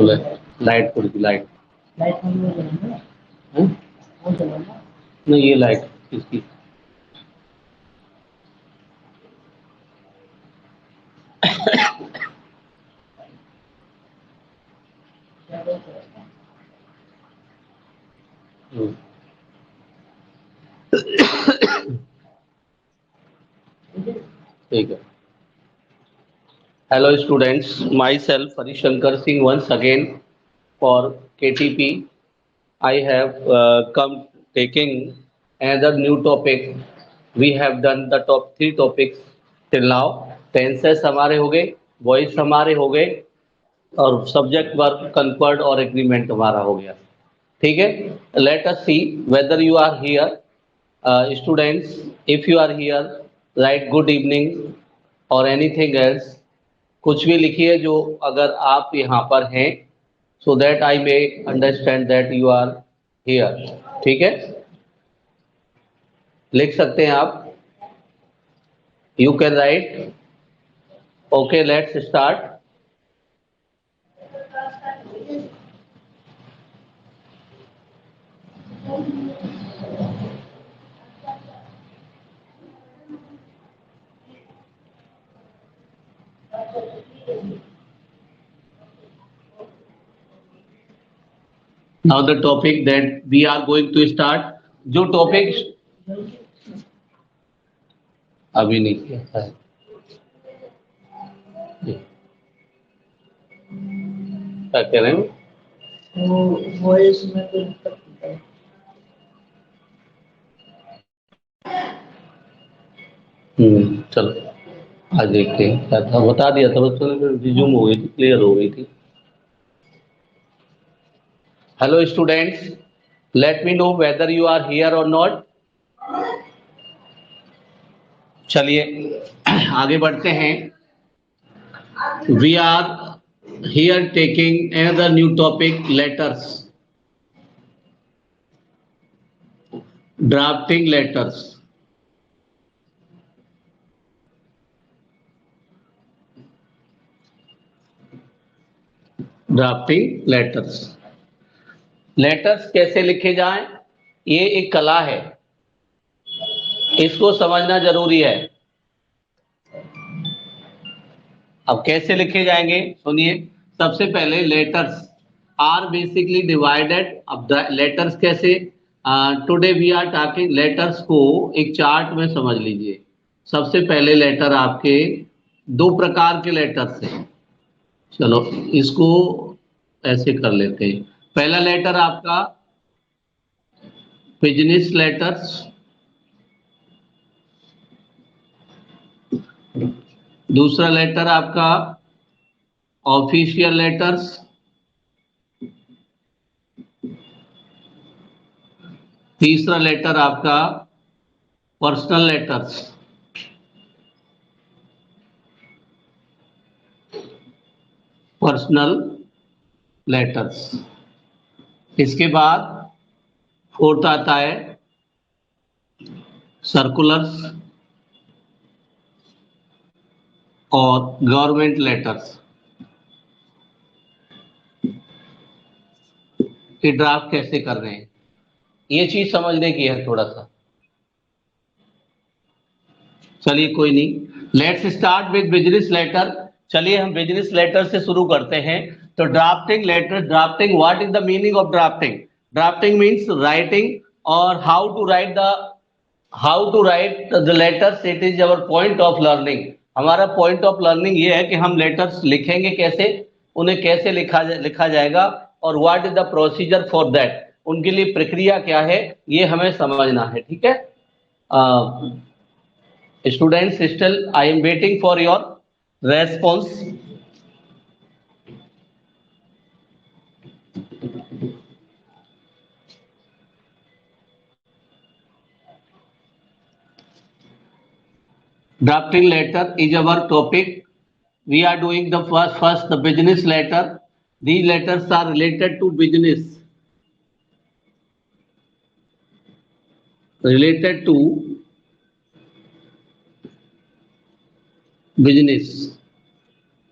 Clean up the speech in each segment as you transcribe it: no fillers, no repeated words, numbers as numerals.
Light थोड़ी सी light नहीं, ये लाइट इसकी ठीक है. Hello students, myself Harishankar Singh once again for KTP. I have come taking another new topic. We have done the top 3 topics till now. Tenses हमारे हो गए, voice हमारे हो गए और subject verb concord और agreement हमारा हो गया. ठीक है. Let us see whether you are here. Students, if you are here, write good evening or anything else. कुछ भी लिखिए जो अगर आप यहाँ पर हैं, so that I may understand that you are here. ठीक है, लिख सकते हैं आप. You can write. Okay, let's start. Now the topic that we are going to start, जो टॉपिक अभी नहीं किया है, क्या कह रहे हैं? वॉइस में चलो आज देखते हैं. क्या था, बता दिया था बच्चों ने, रिज्यूम हो गई थी, क्लियर हो गई थी. Hello students, let me know whether you are here और नॉट. चलिए आगे बढ़ते हैं. We are here taking another new topic, letters. Drafting letters. Drafting letters. Letters कैसे लिखे जाएं, ये एक कला है, इसको समझना जरूरी है. अब कैसे लिखे जाएंगे सुनिए. सबसे पहले लेटर्स आर बेसिकली डिवाइडेड. अब लेटर्स कैसे, today we are talking letters को एक चार्ट में समझ लीजिए. सबसे पहले लेटर आपके दो प्रकार के लेटर्स हैं. चलो इसको ऐसे कर लेते हैं. पहला लेटर आपका बिजनेस लेटर्स, दूसरा लेटर आपका ऑफिशियल लेटर्स, तीसरा लेटर आपका पर्सनल लेटर्स. Personal letters. इसके बाद फोर्थ आता है सर्कुलर्स और गवर्नमेंट लेटर्स. ये ड्राफ्ट कैसे कर रहे हैं, ये चीज समझने की है थोड़ा सा. चलिए कोई नहीं, let's start with business letter. चलिए हम बिजनेस लेटर से शुरू करते हैं. तो drafting letter. Drafting, what is the meaning of drafting? Drafting means writing. और how to write the letters, it is our point of learning. हमारा पॉइंट ऑफ लर्निंग ये है कि हम लेटर्स लिखेंगे कैसे, उन्हें कैसे लिखा जाएगा और what is the procedure for that, उनके लिए प्रक्रिया क्या है, ये हमें समझना है. ठीक है students, still I am waiting for your response. Drafting letter is our topic. We are doing the first the business letter. These letters are related to business. Related to business.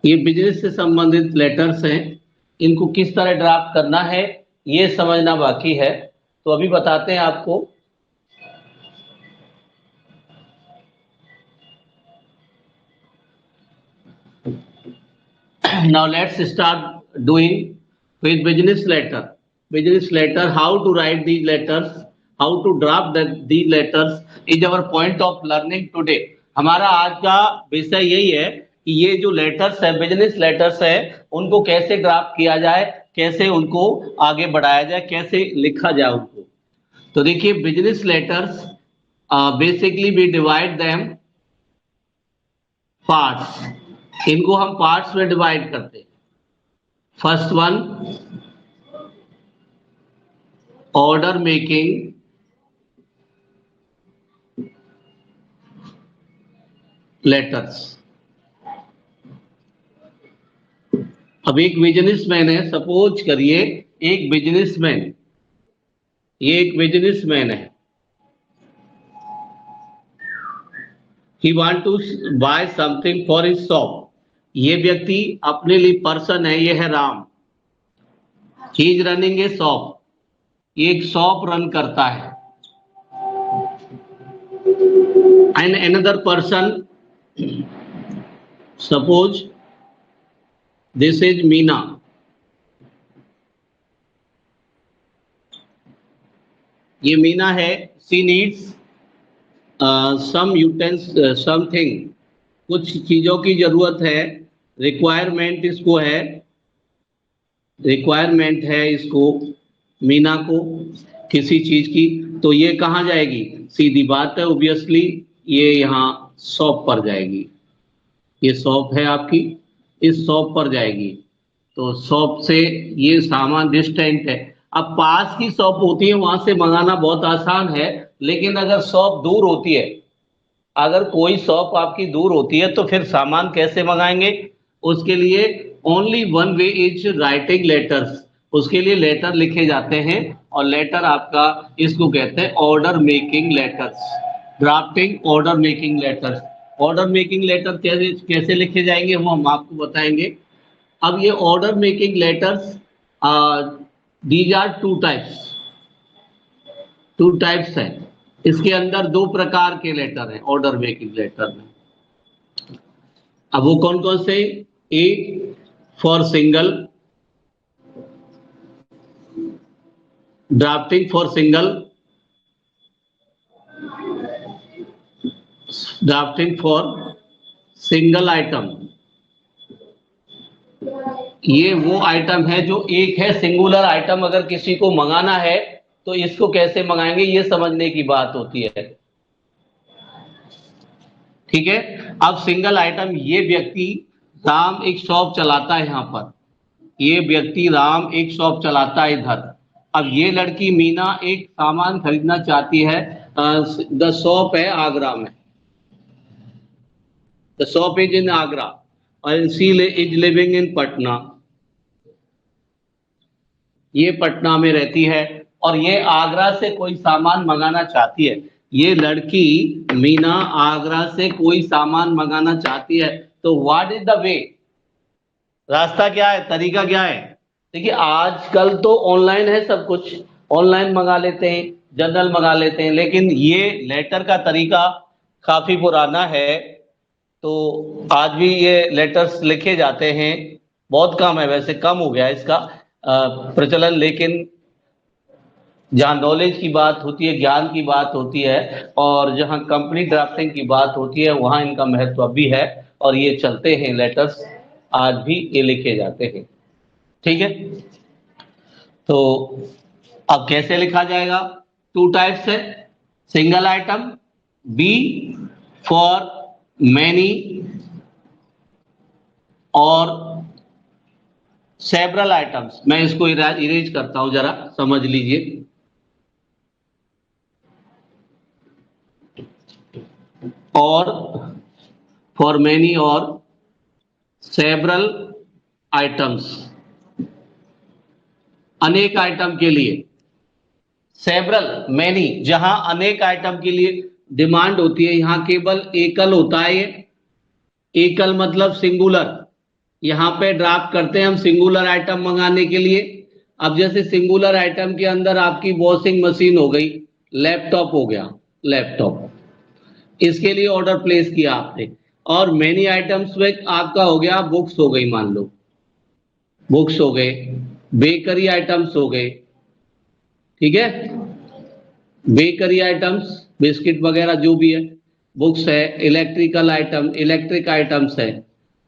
ये बिजनेस से संबंधित letters हैं. इनको किस तरह draft करना है ये समझना बाकी है, तो अभी बताते हैं आपको। Now let's start doing with business letter. Business letter, how to write these letters, how to draft these letters is our point of learning today. हमारा आज का विषय यही है कि ये जो लेटर्स है, बिजनेस लेटर्स है, उनको कैसे ड्राफ्ट किया जाए, कैसे उनको आगे बढ़ाया जाए, कैसे लिखा जाए उनको। तो देखिए business letters basically we divide them parts, इनको हम पार्ट्स में डिवाइड करते हैं। First one, order making letters. अब एक बिजनेसमैन है, सपोज करिए एक बिजनेसमैन, ये एक बिजनेसमैन है, he want to buy something for his shop. ये व्यक्ति अपने लिए पर्सन है, ये है Ram, he is running a shop, ये एक शॉप रन करता है। And another person, suppose this is Meena, ये मीना है, शी नीड्स समथिंग, कुछ चीजों की जरूरत है, रिक्वायरमेंट इसको है, रिक्वायरमेंट है इसको मीना को किसी चीज की, तो ये कहाँ जाएगी? सीधी बात है, ऑब्वियसली ये यहाँ शॉप पर जाएगी। ये शॉप है आपकी, इस शॉप पर जाएगी, तो शॉप से ये सामान डिस्टेंट है। अब पास की शॉप होती है, वहां से मंगाना बहुत आसान है, लेकिन अगर शॉप दूर होती है, अगर कोई शॉप आपकी दूर होती है, तो फिर सामान कैसे मंगाएंगे? उसके लिए only one way is writing letters, उसके लिए लेटर लिखे जाते हैं, और लेटर आपका इसको कहते हैं order making letters, drafting order making letters. Order making letter कैसे कैसे लिखे जाएंगे वो हम आपको बताएंगे। अब ये order making letters, these are two types है, इसके अंदर दो प्रकार के लेटर हैं ऑर्डर मेकिंग लेटर में। अब वो कौन कौन से? ए for single, drafting for single, drafting for single item. ये वो आइटम है जो एक है, सिंगुलर आइटम अगर किसी को मंगाना है तो इसको कैसे मंगाएंगे ये समझने की बात होती है, ठीक है। अब सिंगल आइटम, ये व्यक्ति राम एक शॉप चलाता है यहाँ पर, ये व्यक्ति राम एक शॉप चलाता है इधर। अब ये लड़की मीना एक सामान खरीदना चाहती है, द शॉप है आगरा में, the shop is in Agra, और she is living in Patna, ये पटना में रहती है, और ये आगरा से कोई सामान मंगाना चाहती है। ये लड़की मीना आगरा से कोई सामान मंगाना चाहती है, तो व्हाट इज द वे, रास्ता क्या है, तरीका क्या है? देखिए आजकल तो ऑनलाइन है, सब कुछ ऑनलाइन मंगा लेते हैं, जनरल मंगा लेते हैं, लेकिन ये लेटर का तरीका काफी पुराना है, तो आज भी ये लेटर्स लिखे जाते हैं, बहुत कम है, वैसे कम हो गया इसका प्रचलन, लेकिन जहाँ नॉलेज की बात होती है, ज्ञान की बात होती है, और जहाँ कंपनी ड्राफ्टिंग की बात होती है, वहाँ इनका महत्व भी है, और ये चलते हैं लेटर्स, आज भी ये लिखे जाते हैं, ठीक है। तो अब कैसे लिखा जाएगा? टू टाइप्स है, single item, B for many, और सेवरल आइटम्स। मैं इसको इरेज करता हूं, जरा समझ लीजिए। और फॉर मैनी और सेवरल आइटम्स, अनेक आइटम के लिए। सेवरल, मैनी, जहां अनेक आइटम के लिए डिमांड होती है, यहां केवल एकल होता है, ये एकल मतलब सिंगुलर, यहाँ पे ड्राफ्ट करते हैं हम सिंगुलर आइटम मंगाने के लिए। अब जैसे सिंगुलर आइटम के अंदर आपकी वॉशिंग मशीन हो गई, लैपटॉप हो गया, लैपटॉप, इसके लिए ऑर्डर प्लेस किया आपने। और मेनी आइटम्स में आपका हो गया बुक्स हो गई, मान लो बुक्स हो गए, बेकरी आइटम्स हो गए, ठीक है, बेकरी आइटम्स, बिस्किट वगैरह जो भी है, बुक्स है, इलेक्ट्रिकल आइटम, इलेक्ट्रिक आइटम्स है,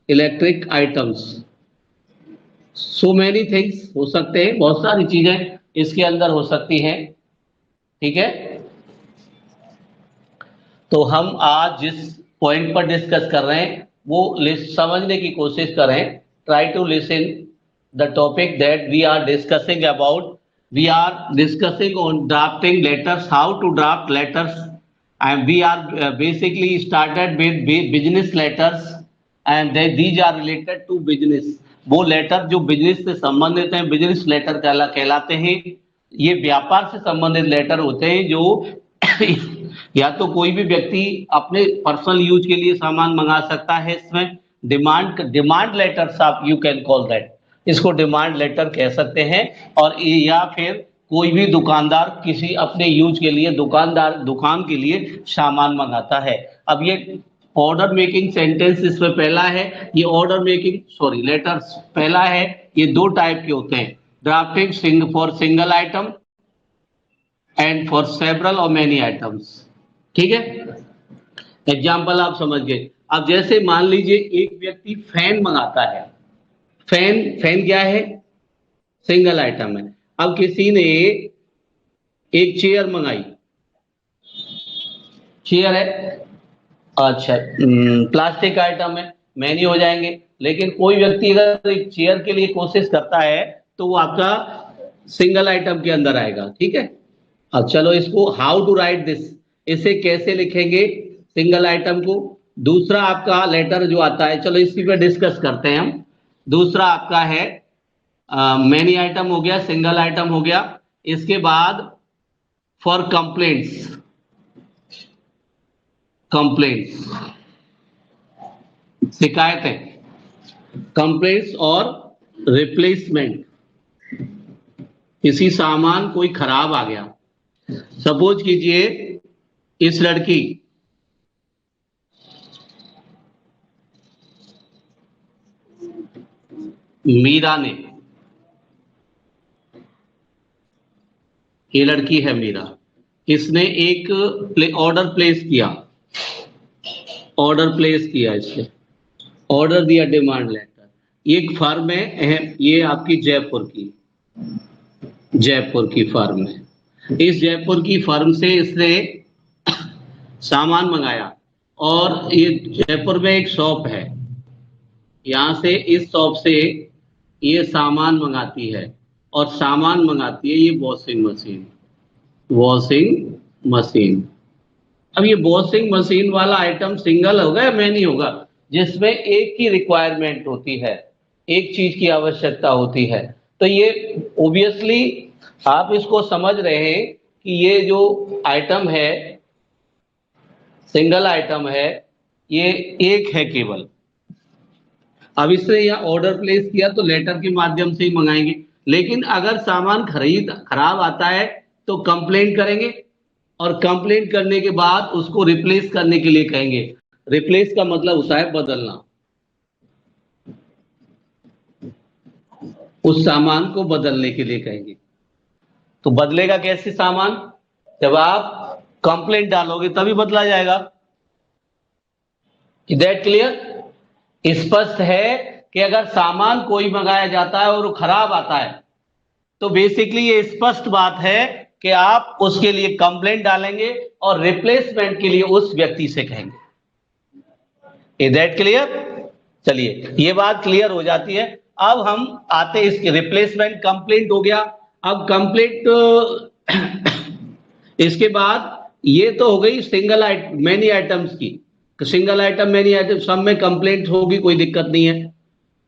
electric items, so many things हो सकते हैं, बहुत सारी चीजें इसके अंदर हो सकती हैं, ठीक है। तो हम आज जिस पॉइंट पर डिस्कस कर रहे हैं वो समझने की कोशिश करें। Try to listen the topic that we are discussing about. We are discussing on drafting letters, how to draft letters, and we are basically started with business letters and these are related to business। वो letter जो business से संबंधित हैं business letter कहलाते हैं। ये व्यापार से संबंधित लेटर होते हैं जो या तो कोई भी व्यक्ति अपने पर्सनल यूज के लिए सामान मंगा सकता है, इसमें डिमांड लेटर्स आप यू कैन कॉल दैट, इसको डिमांड लेटर कह सकते हैं। और या फिर कोई भी दुकानदार किसी अपने यूज के लिए दुकान के लिए सामान मंगाता है। अब ये ऑर्डर मेकिंग सेंटेंस इसमें पहला है, ये ऑर्डर मेकिंग सॉरी लेटर्स पहला है। ये दो टाइप के होते हैं, drafting for single item and for several और मेनी आइटम्स, ठीक है। एग्जाम्पल आप समझ गए। अब जैसे मान लीजिए एक व्यक्ति फैन मंगाता है, फैन फैन क्या है, सिंगल आइटम है। अब किसी ने एक चेयर मंगाई, चेयर है, अच्छा प्लास्टिक आइटम है, मैनी हो जाएंगे। लेकिन कोई व्यक्ति अगर एक चेयर के लिए कोशिश करता है तो वो आपका सिंगल आइटम के अंदर आएगा, ठीक है। अब चलो इसको हाउ टू राइट दिस, इसे कैसे लिखेंगे सिंगल आइटम को। दूसरा आपका लेटर जो आता है, चलो इसी पे डिस्कस करते हैं हम। दूसरा आपका है मैनी आइटम हो गया, सिंगल आइटम हो गया। इसके बाद फॉर कंप्लेंट्स, कंप्लेंट्स शिकायतें, कंप्लेंट्स और रिप्लेसमेंट, किसी सामान कोई खराब आ गया। सपोज कीजिए इस लड़की मीरा ने, ये लड़की है मीरा, इसने एक ऑर्डर प्लेस किया, ऑर्डर प्लेस किया, इसने ऑर्डर दिया, डिमांड लेटर। एक फर्म है, ये आपकी जयपुर की, जयपुर की फर्म है। इस जयपुर की फर्म से इसने सामान मंगाया और ये जयपुर में एक शॉप है, यहां से इस शॉप से ये सामान मंगाती है और सामान मंगाती है ये वॉशिंग मशीन, वॉशिंग मशीन। अब ये वॉशिंग मशीन वाला आइटम सिंगल होगा या मैनी होगा, जिसमें एक की रिक्वायरमेंट होती है, एक चीज की आवश्यकता होती है। तो ये ओबियसली आप इसको समझ रहे हैं कि ये जो आइटम है सिंगल आइटम है, ये एक है केवल। अब इसने यहाँ ऑर्डर प्लेस किया तो लेटर के माध्यम से ही मंगाएंगे। लेकिन अगर सामान खराब आता है तो कंप्लेंट करेंगे और कंप्लेंट करने के बाद उसको रिप्लेस करने के लिए कहेंगे। रिप्लेस का मतलब होता है बदलना, उस सामान को बदलने के लिए कहेंगे। तो बदलेगा कैसे सामान, जब आप कंप्लेंट डालोगे तभी बदला जाएगा। Is that clear? स्पष्ट है कि अगर सामान कोई मंगाया जाता है और वो खराब आता है तो बेसिकली ये स्पष्ट बात है कि आप उसके लिए कंप्लेंट डालेंगे और रिप्लेसमेंट के लिए उस व्यक्ति से कहेंगे। Is that clear? चलिए ये बात क्लियर हो जाती है। अब हम आते हैं इसके रिप्लेसमेंट, कंप्लेंट हो गया। अब कंप्लेंट इसके बाद ये तो हो गई सिंगल आइटम मेनी आइटम्स की, सिंगल आइटम मेनी आइटम सब में कंप्लेंट होगी, कोई दिक्कत नहीं है।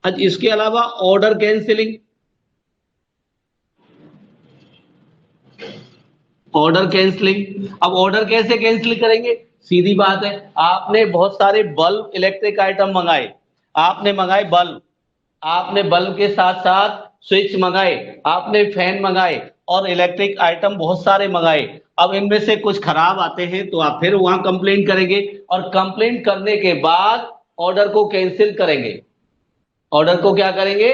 अब इसके अलावा ऑर्डर कैंसिलिंग, ऑर्डर कैंसिलिंग। अब ऑर्डर कैसे कैंसिल करेंगे, सीधी बात है, आपने बहुत सारे बल्ब इलेक्ट्रिक आइटम मंगाए, आपने मंगाए बल्ब, आपने बल्ब के साथ साथ स्विच मंगाए, आपने फैन मंगाए और इलेक्ट्रिक आइटम बहुत सारे मंगाए। अब इनमें से कुछ खराब आते हैं तो आप फिर वहां कंप्लेंट करेंगे और कंप्लेंट करने के बाद ऑर्डर को कैंसिल करेंगे। ऑर्डर को क्या करेंगे?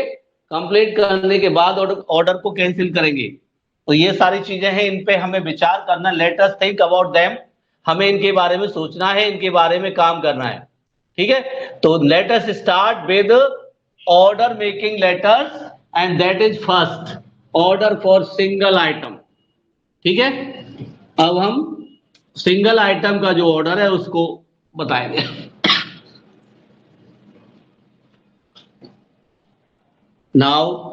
कंप्लेंट करने के बाद ऑर्डर को कैंसिल करेंगे। तो ये सारी चीजें हैं, इन पे हमें विचार करना। Let us think about them. हमें इनके बारे में सोचना है, इनके बारे में काम करना है। ठीक है, तो let us start with order making letters and that is first order for single item. ठीक है, अब हम सिंगल आइटम का जो ऑर्डर है उसको बताएंगे। नाउ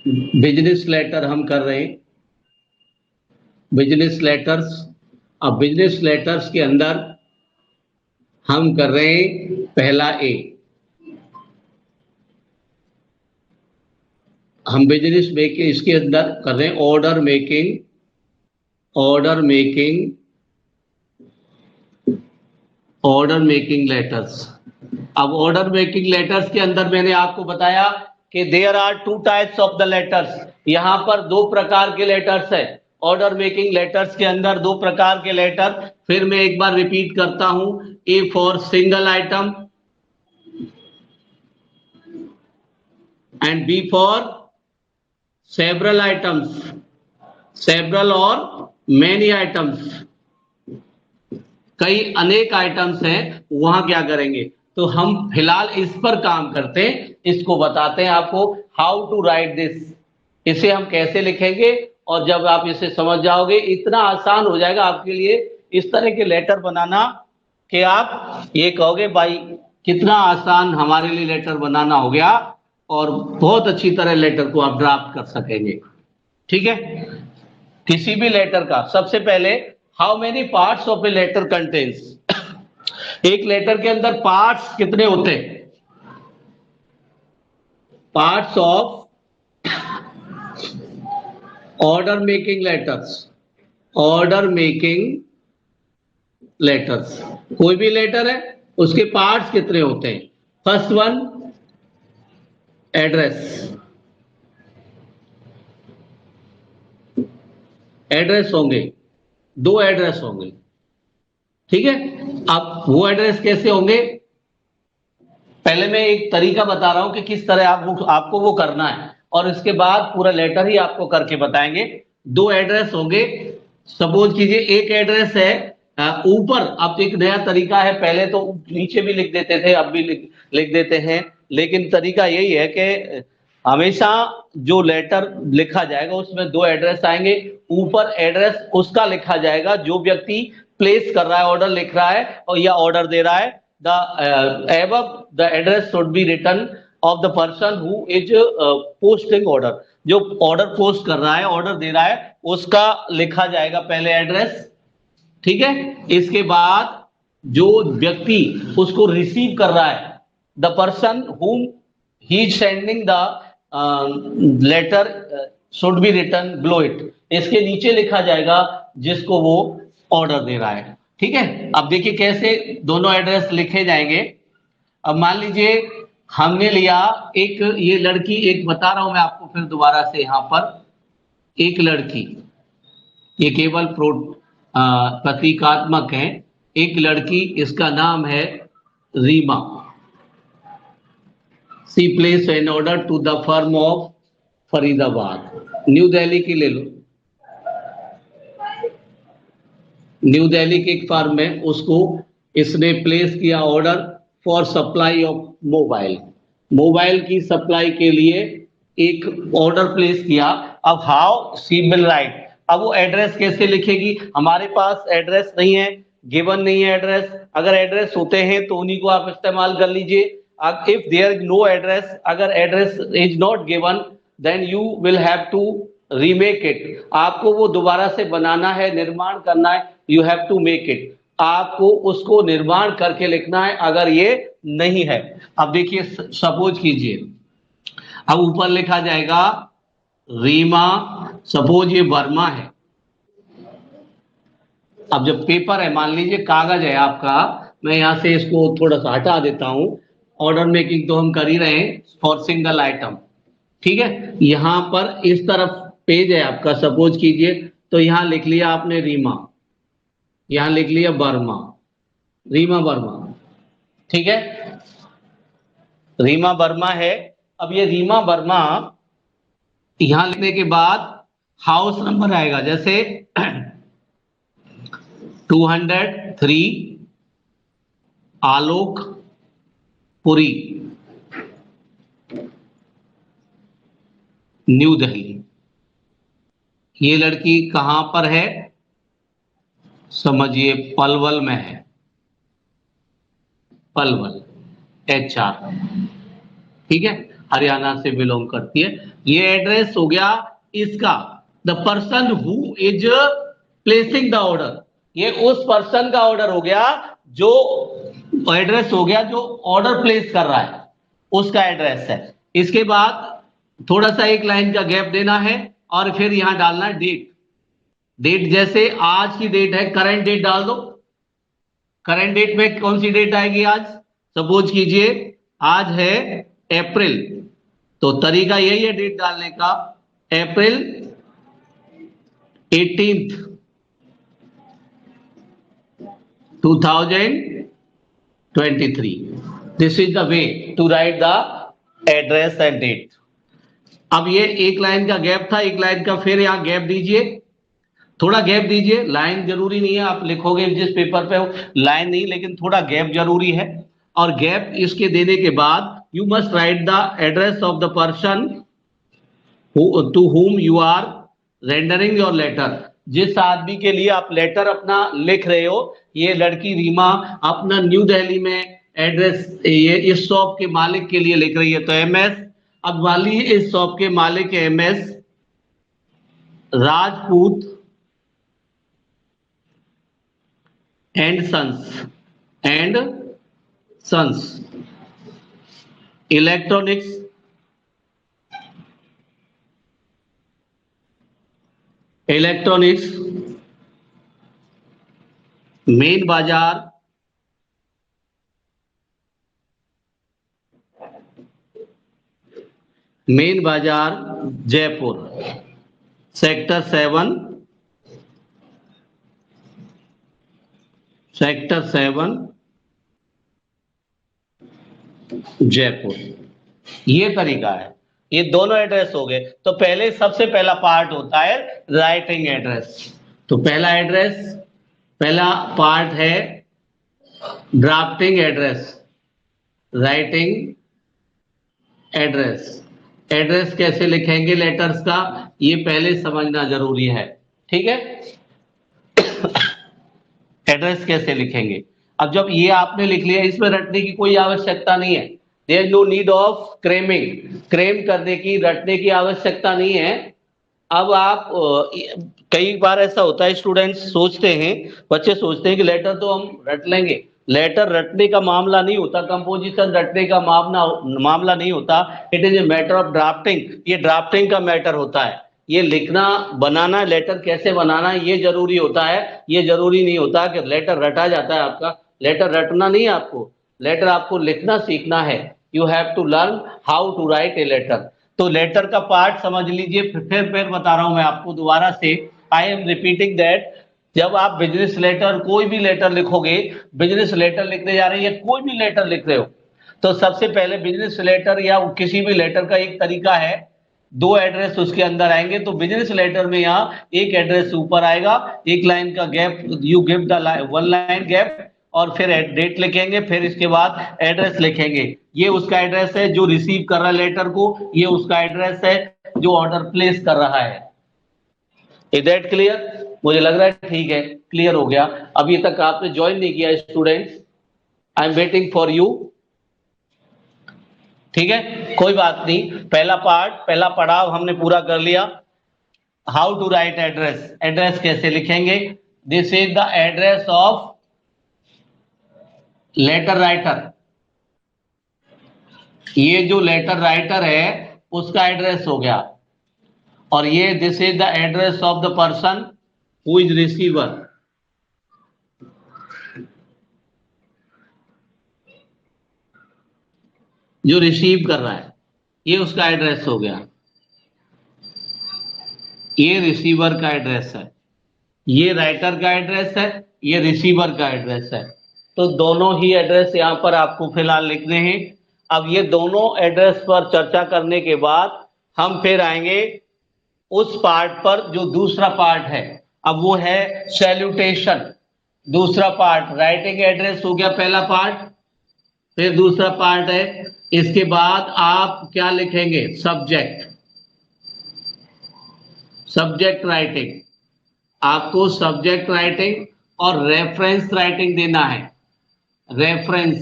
बिजनेस लेटर हम कर रहे हैं, बिजनेस लेटर्स। अब बिजनेस लेटर्स के अंदर हम कर रहे हैं पहला ए। हम बिजनेस मेकिंग इसके अंदर कर रहे हैं order making, order making, order making letters. अब ऑर्डर मेकिंग लेटर्स के अंदर मैंने आपको बताया कि there are two types of the letters. यहां पर दो प्रकार के लेटर्स है। ऑर्डर मेकिंग लेटर्स के अंदर दो प्रकार के लेटर, फिर मैं एक बार रिपीट करता हूं। A for single item and B for several items, several और मेनी आइटम्स। कई अनेक आइटम्स हैं, वहां क्या करेंगे? तो हम फिलहाल इस पर काम करते हैं, इसको बताते हैं आपको हाउ टू राइट दिस। इसे हम कैसे लिखेंगे, और जब आप इसे समझ जाओगे इतना आसान हो जाएगा आपके लिए इस तरह के लेटर बनाना कि आप ये कहोगे भाई कितना आसान हमारे लिए लेटर बनाना हो गया, और बहुत अच्छी तरह लेटर को आप ड्राफ्ट कर सकेंगे। ठीक है, किसी भी लेटर का सबसे पहले how many parts of a letter contains. एक लेटर के अंदर पार्ट्स कितने होते हैं? Parts of order making letters, order making letters. कोई भी लेटर है उसके पार्ट्स कितने होते हैं? फर्स्ट वन एड्रेस, एड्रेस होंगे, दो एड्रेस होंगे। ठीक है, अब वो एड्रेस कैसे होंगे? पहले मैं एक तरीका बता रहा हूं कि किस तरह आपको वो करना है, और इसके बाद पूरा लेटर ही आपको करके बताएंगे। दो एड्रेस होंगे। सपोज कीजिए एक एड्रेस है ऊपर। अब एक नया तरीका है, पहले तो नीचे भी लिख देते थे, अब भी लिख देते हैं, लेकिन तरीका यही है कि हमेशा जो लेटर लिखा जाएगा उसमें दो एड्रेस आएंगे। ऊपर एड्रेस उसका लिखा जाएगा जो व्यक्ति प्लेस कर रहा है, ऑर्डर लिख रहा है और या ऑर्डर दे रहा है। the above the address should be written of the person who is posting order। जो ऑर्डर पोस्ट कर रहा है, ऑर्डर दे रहा है, उसका लिखा जाएगा पहले एड्रेस। ठीक है, इसके बाद जो व्यक्ति उसको रिसीव कर रहा है, the person whom he is sending the letter should be written below it। इसके नीचे लिखा जाएगा जिसको वो ऑर्डर दे रहा है। ठीक है, अब देखिए कैसे दोनों एड्रेस लिखे जाएंगे। अब मान लीजिए हमने लिया एक, ये लड़की, एक बता रहा हूं मैं आपको फिर दोबारा से, यहां पर एक लड़की, ये केवल प्रतीकात्मक है। एक लड़की, इसका नाम है Reema. See place an order to the firm of Faridabad, New Delhi की ले लो। न्यू दिल्ली के एक फर्म में उसको इसने प्लेस किया order for supply of mobile, mobile की सप्लाई के लिए एक ऑर्डर प्लेस किया। अब हाउ शी विल राइट, अब वो एड्रेस कैसे लिखेगी? हमारे पास एड्रेस नहीं है, गिवन नहीं है एड्रेस। अगर एड्रेस होते हैं तो उन्हीं को आप इस्तेमाल कर लीजिए। If there is no address, अगर address is not given, then you will have to remake it. आपको वो दोबारा से बनाना है, निर्माण करना है। You have to make it, आपको उसको निर्माण करके लिखना है अगर ये नहीं है। अब देखिए सपोज कीजिए, अब ऊपर लिखा जाएगा रीमा, सपोज ये वर्मा है। अब जब पेपर है, मान लीजिए कागज है आपका, मैं यहाँ से इसको थोड़ा सा हटा देता हूँ। ऑर्डर मेकिंग तो हम कर ही रहे हैं फॉर सिंगल आइटम। ठीक है, यहाँ पर इस तरफ पेज है आपका, सपोज कीजिए तो यहाँ लिख लिया आपने रीमा, यहाँ लिख लिया वर्मा, रीमा वर्मा। ठीक है, रीमा वर्मा है। अब ये रीमा वर्मा यहां लिखने के बाद हाउस नंबर आएगा, जैसे 203 आलोक पुरी, न्यू दिल्ली। ये लड़की कहां पर है, समझिए पलवल में है, पलवल HR। ठीक है, हरियाणा से बिलोंग करती है। ये एड्रेस हो गया इसका, the person who is placing the order. ये उस पर्सन का ऑर्डर हो गया, जो एड्रेस हो गया जो ऑर्डर प्लेस कर रहा है, उसका एड्रेस है। इसके बाद थोड़ा सा एक लाइन का गैप देना है और फिर यहां डालना है डेट। डेट जैसे आज की डेट है, करंट डेट डाल दो। करंट डेट में कौन सी डेट आएगी आज, सपोज कीजिए आज है अप्रैल, तो तरीका यही है डेट डालने का, April 18th 2023। This is the way to write the address and date. अब ये एक लाइन का गैप था, एक लाइन का फिर यहां गैप दीजिए, थोड़ा गैप दीजिए। लाइन जरूरी नहीं है, आप लिखोगे जिस पेपर पे हो लाइन नहीं, लेकिन थोड़ा गैप जरूरी है। और गैप इसके देने के बाद you must write the address of the person to whom you are rendering your letter. जिस आदमी के लिए आप लेटर अपना लिख रहे हो, ये लड़की रीमा अपना न्यू दिल्ली में एड्रेस ये इस शॉप के मालिक के लिए लिख रही है, तो MS। अब वाली इस शॉप के मालिक है MS Rajput and sons electronics main बाजार जयपुर, सेक्टर 7 जयपुर। ये तरीका है, ये दोनों एड्रेस हो गए। तो पहले सबसे पहला पार्ट होता है राइटिंग एड्रेस। तो पहला पार्ट है drafting address, writing address. Address कैसे लिखेंगे लेटर्स का, ये पहले समझना जरूरी है। ठीक है, एड्रेस कैसे लिखेंगे। अब जब ये आपने लिख लिया, इसमें रटने की कोई आवश्यकता नहीं है, there is no need of cram करने की, रटने की आवश्यकता नहीं है। अब आप कई बार ऐसा होता है, स्टूडेंट्स सोचते हैं, बच्चे सोचते हैं कि लेटर तो हम रट लेंगे। लेटर रटने का मामला नहीं होता, कंपोजिशन रटने का मामला नहीं होता। It is a matter of drafting, ये ड्राफ्टिंग का मैटर होता है। ये लिखना बनाना, लेटर कैसे बनाना ये जरूरी होता है। ये जरूरी नहीं होता कि लेटर रटा जाता है आपका, लेटर रटना नहीं है आपको, लेटर आपको लिखना सीखना है। You have to learn how to write a letter. तो लेटर का पार्ट समझ लीजिए, फिर बता रहा हूं मैं आपको दोबारा से, आई एम रिपीटिंग दैट। जब आप बिजनेस लेटर, कोई भी लेटर लिखोगे, बिजनेस लेटर लिखने जा रहे हैं या कोई भी लेटर लिख रहे हो, तो सबसे पहले बिजनेस लेटर या किसी भी लेटर का एक तरीका है, दो एड्रेस उसके अंदर आएंगे। तो बिजनेस लेटर में यहाँ एक एड्रेस ऊपर आएगा, एक लाइन का gap, you give the 1 line gap, और फिर डेट लिखेंगे, फिर इसके बाद एड्रेस लिखेंगे। ये उसका एड्रेस है जो रिसीव कर रहा है लेटर को, ये उसका एड्रेस है जो ऑर्डर प्लेस कर रहा है। Is that clear? मुझे लग रहा है ठीक है, क्लियर हो गया। अभी तक आपने ज्वाइन नहीं किया students, I am waiting for you. ठीक है, कोई बात नहीं, पहला पार्ट, पहला पड़ाव हमने पूरा कर लिया। How to write address, address कैसे लिखेंगे। This is the address of letter writer. ये जो लेटर राइटर है उसका एड्रेस हो गया, और ये this is the address of the person who is receiver. जो रिसीव कर रहा है, ये उसका एड्रेस हो गया, ये रिसीवर का एड्रेस है, ये राइटर का एड्रेस है, ये रिसीवर का एड्रेस है। तो दोनों ही एड्रेस यहां पर आपको फिलहाल लिखने हैं। अब ये दोनों एड्रेस पर चर्चा करने के बाद हम फिर आएंगे उस पार्ट पर जो दूसरा पार्ट है। अब वो है सैल्यूटेशन। दूसरा पार्ट राइटिंग एड्रेस हो गया पहला पार्ट, फिर दूसरा पार्ट है, इसके बाद आप क्या लिखेंगे, सब्जेक्ट। सब्जेक्ट राइटिंग, आपको सब्जेक्ट राइटिंग और रेफरेंस राइटिंग देना है। रेफरेंस,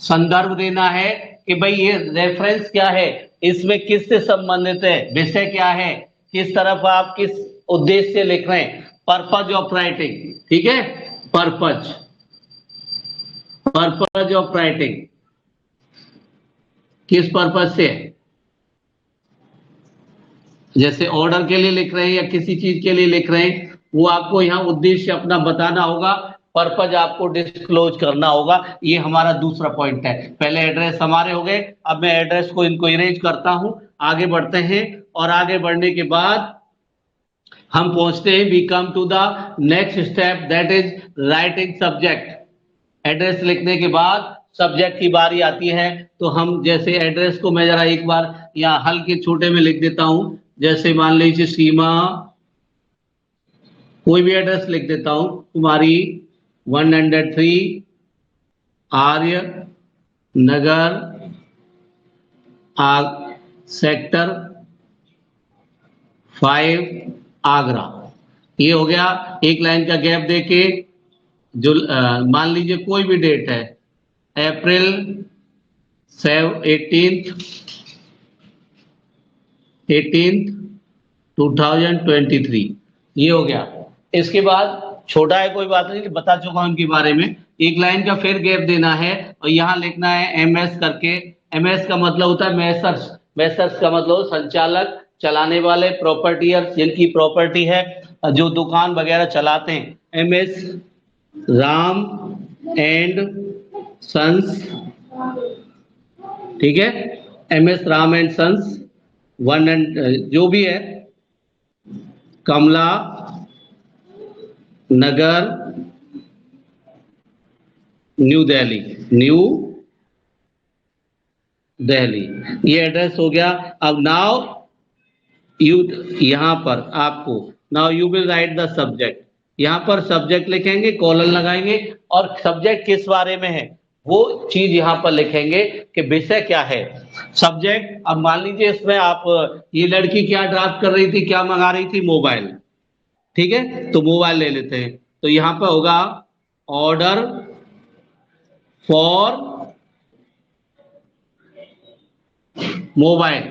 संदर्भ देना है कि भाई ये रेफरेंस क्या है, इसमें किससे संबंधित है, विषय क्या है, किस तरफ आप किस उद्देश्य से लिख रहे हैं, पर्पज ऑफ राइटिंग। ठीक है, पर्पज, पर्पज ऑफ राइटिंग, किस पर्पज से है, जैसे ऑर्डर के लिए लिख रहे हैं या किसी चीज के लिए लिख रहे हैं, वो आपको यहाँ उद्देश्य अपना बताना होगा, पर्पज आपको डिस्क्लोज करना होगा। ये हमारा दूसरा पॉइंट है। पहले एड्रेस हमारे हो गए, अब मैं एड्रेस को इनको इरेज करता हूं, आगे बढ़ते हैं। और आगे बढ़ने के बाद हम पहुंचते हैं, we come to the next step, that is writing subject. Address लिखने के बाद सब्जेक्ट की बारी आती है। तो हम जैसे एड्रेस को मैं जरा एक बार यहाँ हल्के छोटे में लिख देता हूं, जैसे मान लीजिए सीमा, कोई भी एड्रेस लिख देता हूं, कुमारी 103 आर्य नगर सेक्टर 5 आगरा। ये हो गया, एक लाइन का गैप देके जो मान लीजिए कोई भी डेट है, अप्रैल 18 2023, ये हो गया। इसके बाद छोटा है कोई बात नहीं, बता चुका हूं इनके बारे में। एक लाइन का फिर गैप देना है और यहाँ लिखना है एमएस करके। एमएस का मतलब होता है मैसर्स। मैसर्स का मतलब संचालक, चलाने वाले, प्रॉपर्टियर, जिनकी प्रॉपर्टी है, जो दुकान वगैरह चलाते हैं। एमएस राम एंड सन्स, ठीक है, MS Ram and sons, one and जो भी है, कमला नगर न्यू दिल्ली, न्यू दिल्ली, ये एड्रेस हो गया। अब नाउ यू, यहां पर आपको now you will write the subject. यहां पर सब्जेक्ट लिखेंगे, कॉलन लगाएंगे और सब्जेक्ट किस बारे में है वो चीज यहां पर लिखेंगे कि विषय क्या है। सब्जेक्ट, अब मान लीजिए इसमें आप, ये लड़की क्या ड्राफ्ट कर रही थी, क्या मंगा रही थी, मोबाइल। ठीक है, तो मोबाइल ले लेते हैं। तो यहां पर होगा ऑर्डर फॉर मोबाइल।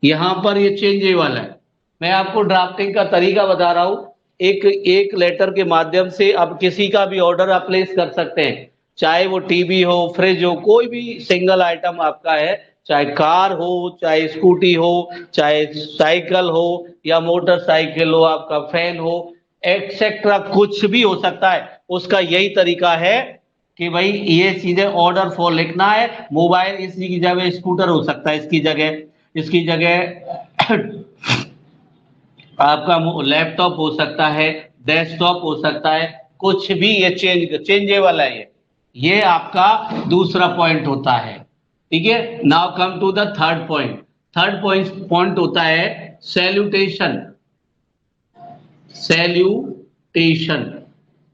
यहां पर ये चेंज वाला है। मैं आपको ड्राफ्टिंग का तरीका बता रहा हूं। एक एक लेटर के माध्यम से आप किसी का भी ऑर्डर आप प्लेस कर सकते हैं, चाहे वो टीवी हो, फ्रिज हो, कोई भी सिंगल आइटम आपका है, चाहे कार हो, चाहे स्कूटी हो, चाहे साइकिल हो या मोटरसाइकिल हो, आपका फैन हो, एक्सेट्रा, कुछ भी हो सकता है। उसका यही तरीका है कि भाई ये चीजें ऑर्डर फॉर लिखना है। मोबाइल इसी की जगह स्कूटर हो सकता है, इसकी जगह आपका लैपटॉप हो सकता है, डेस्कटॉप हो सकता है, कुछ भी। ये चेंजेबल है। ये आपका दूसरा पॉइंट होता है। ठीक है, now come to the third point. Third point होता है सैल्यूटेशन। सैल्यूटेशन,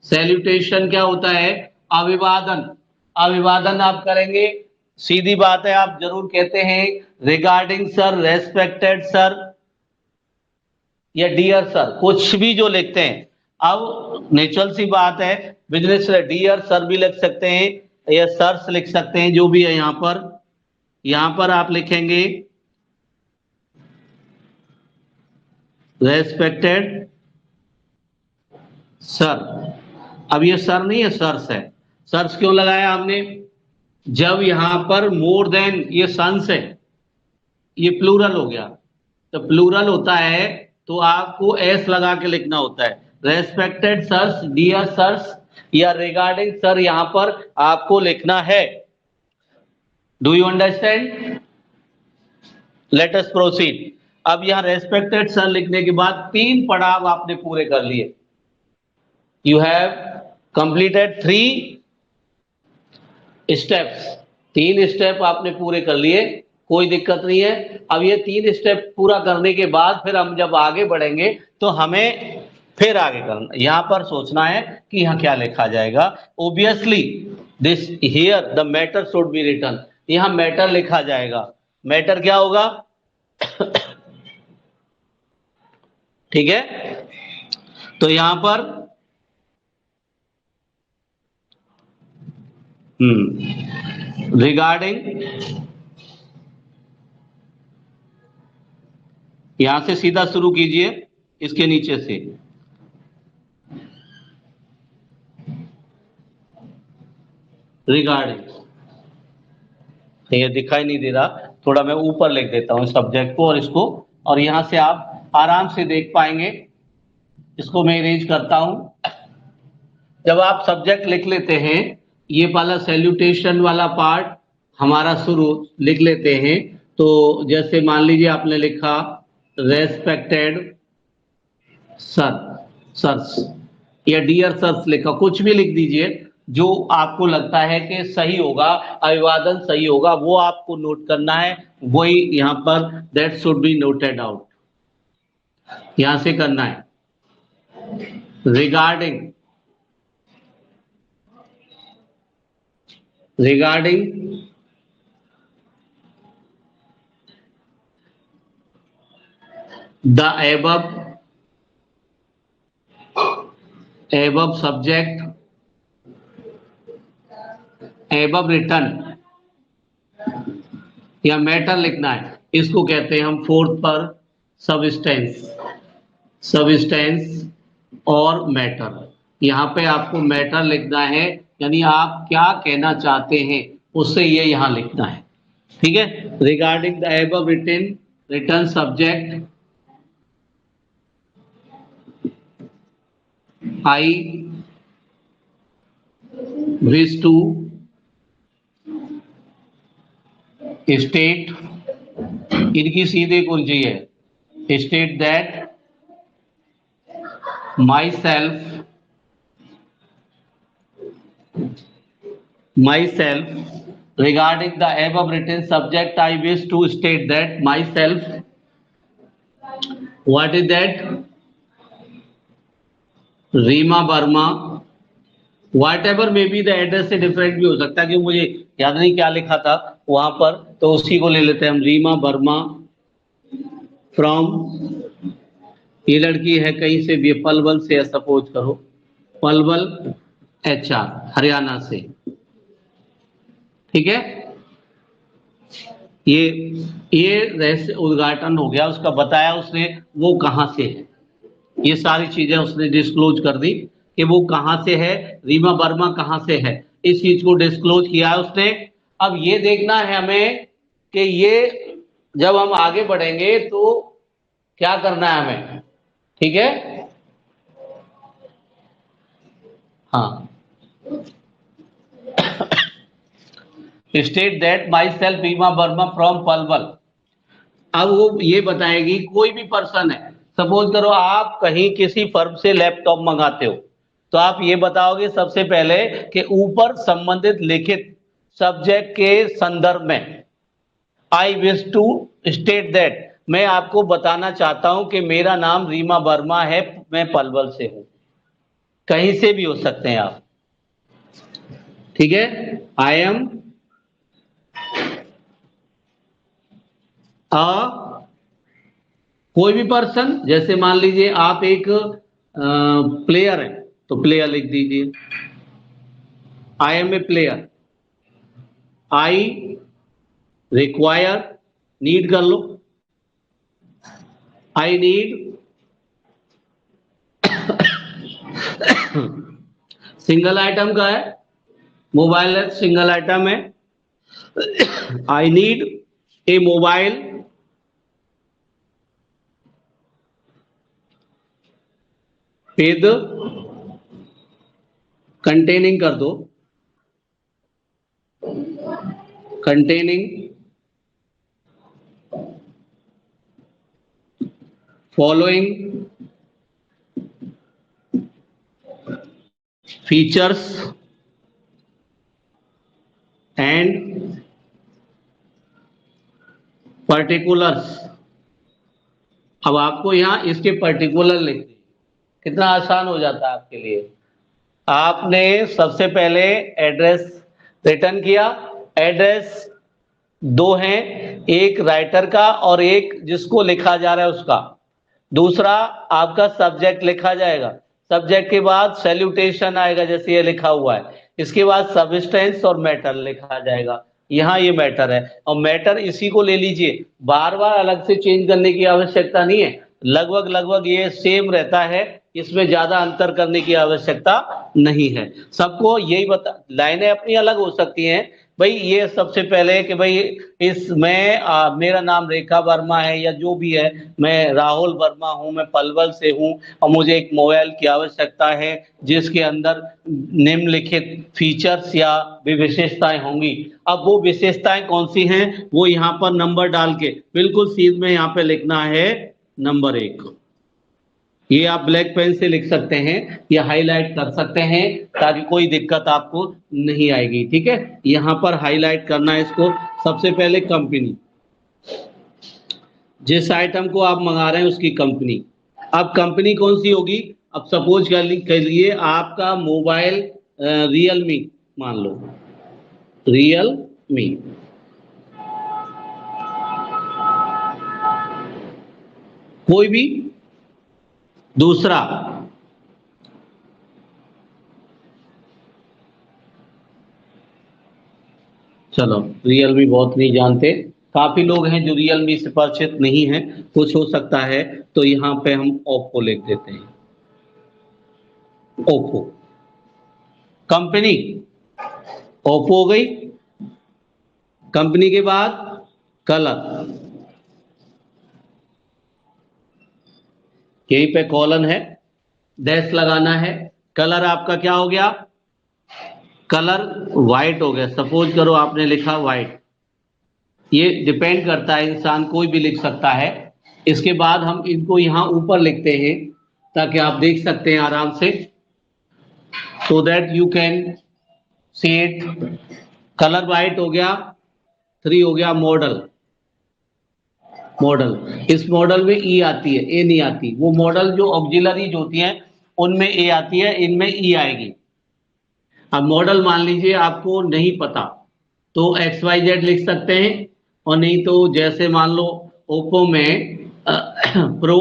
सैल्यूटेशन क्या होता है, अभिवादन। अभिवादन आप करेंगे, सीधी बात है, आप जरूर कहते हैं रिगार्डिंग सर, रेस्पेक्टेड सर या डियर सर, कुछ भी जो लिखते हैं। अब नेचुरल सी बात है, बिजनेस डियर सर भी लिख सकते हैं या सर्स लिख सकते हैं, जो भी है। यहां पर आप लिखेंगे रेस्पेक्टेड सर। अब ये सर नहीं है, सर्स है। सर्स क्यों लगाया हमने, जब यहां पर मोर देन, ये सन्स है, ये प्लूरल हो गया। तो प्लूरल होता है तो आपको एस लगा के लिखना होता है। रेस्पेक्टेड सर्स, डियर सर्स या रिगार्डिंग सर, यहां पर आपको लिखना है। Do you understand? Let us proceed. अब यहां रेस्पेक्टेड सर लिखने के बाद 3 पड़ाव आपने पूरे कर लिए। You have completed 3 steps, 3 step आपने पूरे कर लिए, कोई दिक्कत नहीं है। अब ये 3 स्टेप पूरा करने के बाद फिर हम जब आगे बढ़ेंगे तो हमें फिर आगे करना, यहां पर सोचना है कि यहां क्या लिखा जाएगा। Obviously this here the matter should be written, यहां मैटर लिखा जाएगा। मैटर क्या होगा? ठीक है, तो यहां पर रिगार्डिंग, यहां से सीधा शुरू कीजिए, इसके नीचे से रिगार्डिंग, ये दिखाई नहीं दे रहा, थोड़ा मैं ऊपर लिख देता हूं सब्जेक्ट को और इसको, और यहां से आप आराम से देख पाएंगे। इसको मैं अरेंज करता हूं। जब आप सब्जेक्ट लिख लेते हैं, ये वाला सैल्यूटेशन वाला पार्ट हमारा शुरू लिख लेते हैं, तो जैसे मान लीजिए आपने लिखा रेस्पेक्टेड सर, सर्स या डियर सर्स लिखा, कुछ भी लिख दीजिए जो आपको लगता है कि सही होगा, अभिवादन सही होगा, वो आपको नोट करना है। वही यहां पर that should be noted out, यहां से करना है। Regarding, regarding the above subject, above written या मैटर लिखना है, इसको कहते हैं हम फोर्थ पर सबस्टेंस, सबस्टेंस और मैटर। यहां पे आपको मैटर लिखना है, यानी आप क्या कहना चाहते हैं उससे ये यहां लिखना है। ठीक है, regarding the above written, return subject I wish to state, इनकी सीधे कुंजी है, state that my self, myself regarding the above written subject I wish to state that myself, what is that, Reema Verma, whatever may be the address से different भी हो सकता है, कि मुझे याद नहीं क्या लिखा था वहां पर, तो उसी को ले लेते हैं हम, रीमा वर्मा फ्रॉम, ये लड़की है कहीं से भी, पलवल से सपोज करो, पलवल HR हरियाणा से। ठीक है, ये रहस्य उद्घाटन हो गया, उसका बताया उसने वो कहां से है, ये सारी चीजें उसने डिस्क्लोज कर दी कि वो कहां से है, रीमा वर्मा कहां से है, इस चीज को डिस्क्लोज किया है उसने। अब ये देखना है हमें कि ये जब हम आगे बढ़ेंगे तो क्या करना है हमें। ठीक है, हाँ, state that my self Reema Verma from Palwal. अब वो ये बताएगी, कोई भी पर्सन है, सपोज करो आप कहीं किसी फर्म से लैपटॉप मंगाते हो, तो आप ये बताओगे सबसे पहले कि ऊपर संबंधित लिखित सब्जेक्ट के संदर्भ में I wish to state that, मैं आपको बताना चाहता हूं कि मेरा नाम रीमा वर्मा है, मैं पलवल से हूं, कहीं से भी हो सकते हैं आप। ठीक है, आई एम अ, कोई भी पर्सन, जैसे मान लीजिए आप एक प्लेयर है, तो प्लेयर लिख दीजिए, I am a player, I require, need कर लो, आई नीड सिंगल आइटम का है, मोबाइल है सिंगल आइटम है, I need a mobile with containing कर दो containing following features and particulars। अब आपको यहाँ इसके पर्टिकुलर लिखने, कितना आसान हो जाता है आपके लिए। आपने सबसे पहले एड्रेस रिटर्न किया। एड्रेस दो हैं, एक राइटर का और एक जिसको लिखा जा रहा है उसका। दूसरा आपका सब्जेक्ट लिखा जाएगा, सब्जेक्ट के बाद सैल्यूटेशन आएगा जैसे ये लिखा हुआ है, इसके बाद सब्सटेंस और मैटर लिखा जाएगा। यहाँ ये मैटर है और मैटर इसी को ले लीजिए, बार बार अलग से चेंज करने की आवश्यकता नहीं है, लगभग लगभग ये सेम रहता है, इसमें ज्यादा अंतर करने की आवश्यकता नहीं है। सबको यही बता, लाइनें अपनी अलग हो सकती हैं भाई। ये सबसे पहले कि भाई इसमें मेरा नाम रेखा वर्मा है या जो भी है, मैं राहुल वर्मा हूं, मैं पलवल से हूं और मुझे एक मोबाइल की आवश्यकता है जिसके अंदर निम्नलिखित फीचर्स या भी विशेषताएं होंगी। अब वो विशेषताएं कौन सी हैं वो यहाँ पर नंबर डाल के बिल्कुल सीध में यहाँ पे लिखना है नंबर 1। ये आप ब्लैक पेन से लिख सकते हैं या हाईलाइट कर सकते हैं ताकि कोई दिक्कत आपको नहीं आएगी। ठीक है, यहां पर हाईलाइट करना है इसको। सबसे पहले कंपनी, जिस आइटम को आप मंगा रहे हैं उसकी कंपनी। अब कंपनी कौन सी होगी? अब सपोज कर लीजिए आपका मोबाइल रियलमी मान लो, रियलमी। कोई भी दूसरा, चलो रियलमी बहुत नहीं जानते, काफी लोग हैं जो रियलमी से परिचित नहीं है, कुछ हो सकता है, तो यहाँ पे हम ओप्पो लिख देते हैं, ओप्पो। कंपनी ओप्पो हो गई। कंपनी के बाद कलर, यहीं पे कॉलन है, डैश लगाना है। कलर आपका क्या हो गया? कलर व्हाइट हो गया। सपोज करो आपने लिखा व्हाइट, ये डिपेंड करता है, इंसान कोई भी लिख सकता है। इसके बाद हम इनको यहाँ ऊपर लिखते हैं ताकि आप देख सकते हैं आराम से, so that you can see it. Colour white हो गया। 3 हो गया मॉडल, मॉडल। इस मॉडल में ई आती है, ए नहीं आती। वो मॉडल जो ऑक्सिलरीज होती हैं उनमें ए आती है, इनमें ई आएगी। अब मॉडल मान लीजिए आपको नहीं पता तो XYZ लिख सकते हैं, और नहीं तो जैसे मान लो ओप्पो में प्रो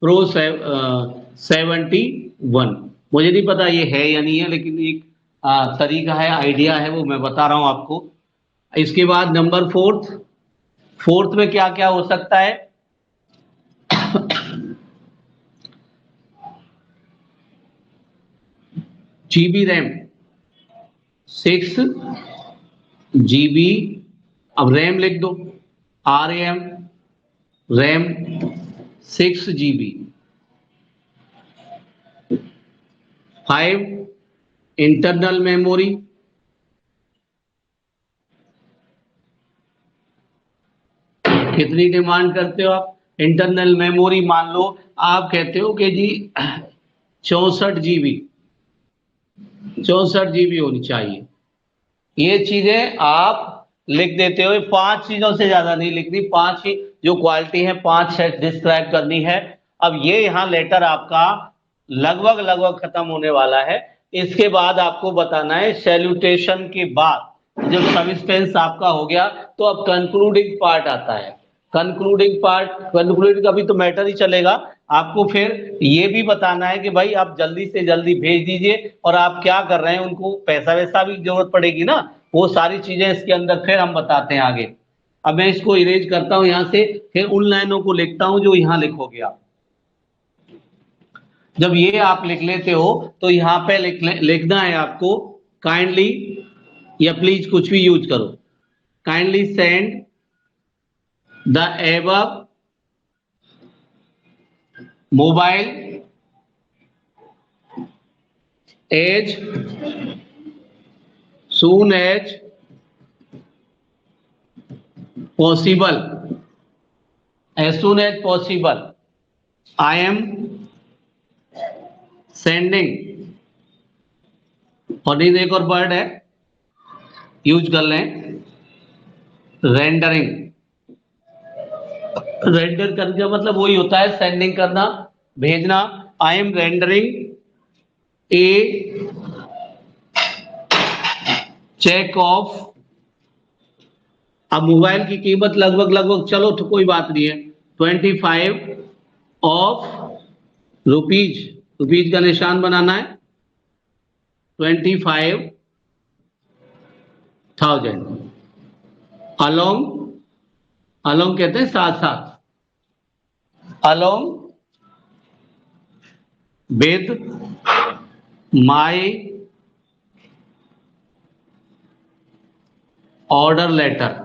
प्रो 71, मुझे नहीं पता ये है या नहीं है, लेकिन एक तरीका है, आइडिया है, वो मैं बता रहा हूं आपको। इसके बाद नंबर फोर्थ, फोर्थ में क्या क्या हो सकता है? GB RAM, 6 GB। अब रैम लिख दो, RAM, RAM 6 GB। 5 internal memory, कितनी डिमांड करते हो आप? इंटरनल मेमोरी मान लो आप कहते हो कि जी 64 GB, 64 GB होनी चाहिए। ये चीजें आप लिख देते हो। 5 चीजों से ज्यादा नहीं लिखनी, 5 ही जो क्वालिटी है 5 है डिस्क्राइब करनी है। अब ये यहाँ लेटर आपका लगभग लगभग खत्म होने वाला है। इसके बाद आपको बताना है सैल्यूटेशन के बाद जब सबस्टेंस आपका हो गया तो अब कंक्लूडिंग पार्ट आता है। कंक्लूडिंग पार्ट, कंक्लूडिंग का भी तो मैटर ही चलेगा। आपको फिर ये भी बताना है कि भाई आप जल्दी से जल्दी भेज दीजिए, और आप क्या कर रहे हैं, उनको पैसा वैसा भी जरूरत पड़ेगी ना, वो सारी चीजें इसके अंदर फिर हम बताते हैं आगे। अब मैं इसको इरेज करता हूं यहां से, फिर उन लाइनों को लिखता हूं जो यहां लिखोगे आप। जब ये आप लिख लेते हो तो यहां पे लिखना है आपको काइंडली, या प्लीज कुछ भी यूज करो, kindly send the above mobile as soon as possible, as soon as possible, I am sending, और एक और वर्ड है यूज कर लें, रेंडरिंग। रेंडर करने का मतलब वही होता है सेंडिंग करना, भेजना। I am rendering a cheque of, अब मोबाइल की कीमत लगभग चलो तो कोई बात नहीं है, 25 ऑफ रुपीज, रुपीज का निशान बनाना है, 25,000 अलोंग, अलोंग कहते हैं साथ साथ, along with my order letter,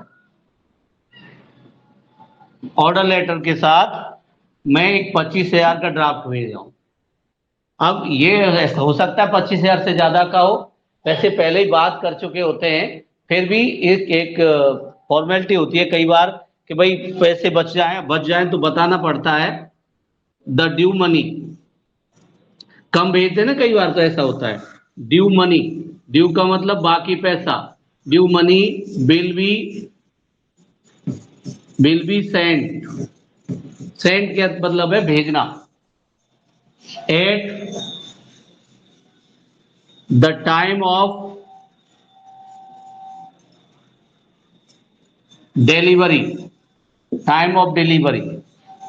order letter के साथ मैं एक 25,000 का ड्राफ्ट भेज रहा हूं। अब ये हो सकता है 25,000 से ज्यादा का हो, वैसे पहले ही बात कर चुके होते हैं, फिर भी एक फॉर्मेलिटी होती है कई बार कि भाई पैसे बच जाएं तो बताना पड़ता है। द ड्यू मनी, कम भेजते ना कई बार तो ऐसा होता है। ड्यू मनी, ड्यू का मतलब बाकी पैसा, due money will be sent, sent क्या मतलब है भेजना, at the time of delivery, time of delivery,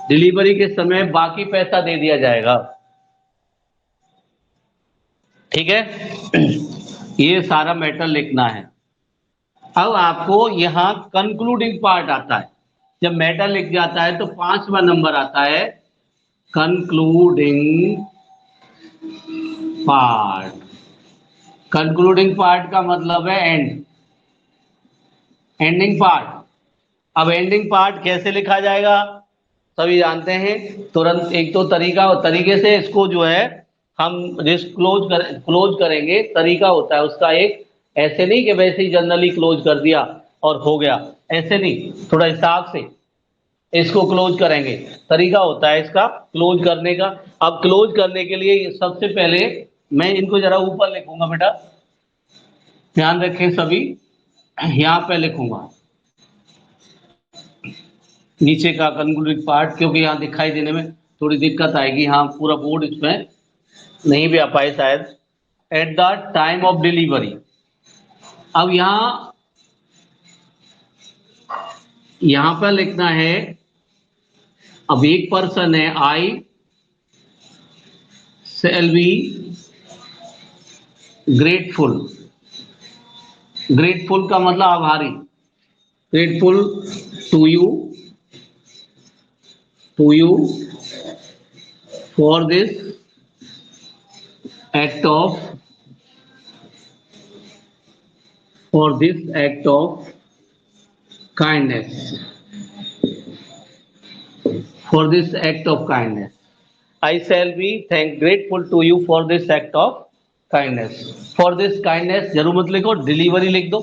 delivery के समय बाकी पैसा दे दिया जाएगा। ठीक है, ये सारा मैटर लिखना है। अब आपको यहां कंक्लूडिंग पार्ट आता है, जब मैटर लिख जाता है तो 5वां नंबर आता है कंक्लूडिंग पार्ट। कंक्लूडिंग पार्ट का मतलब है एंड, एंडिंग पार्ट। अब एंडिंग पार्ट कैसे लिखा जाएगा सभी जानते हैं, तुरंत एक तो तरीके से इसको जो है हम क्लोज करेंगे, तरीका होता है उसका एक, ऐसे नहीं कि वैसे ही जनरली क्लोज कर दिया और हो गया, ऐसे नहीं, थोड़ा हिसाब से इसको क्लोज करेंगे, तरीका होता है इसका क्लोज करने का। अब क्लोज करने के लिए सबसे पहले मैं इनको जरा ऊपर लिखूंगा, बेटा ध्यान रखें सभी, यहां पे लिखूंगा नीचे का कंक्लूडिंग पार्ट, क्योंकि यहां दिखाई देने में थोड़ी दिक्कत आएगी, हाँ पूरा बोर्ड इसमें नहीं भी आ पाए शायद। At the time of delivery, अब यहां पर लिखना है, अब एक पर्सन है, I shall be grateful, grateful का मतलब आभारी, grateful to you for this act of, for this act of kindness, for this act of kindness, I shall be grateful to you for this act of kindness। for this kindness जरूर मत लिखो, delivery लिख दो,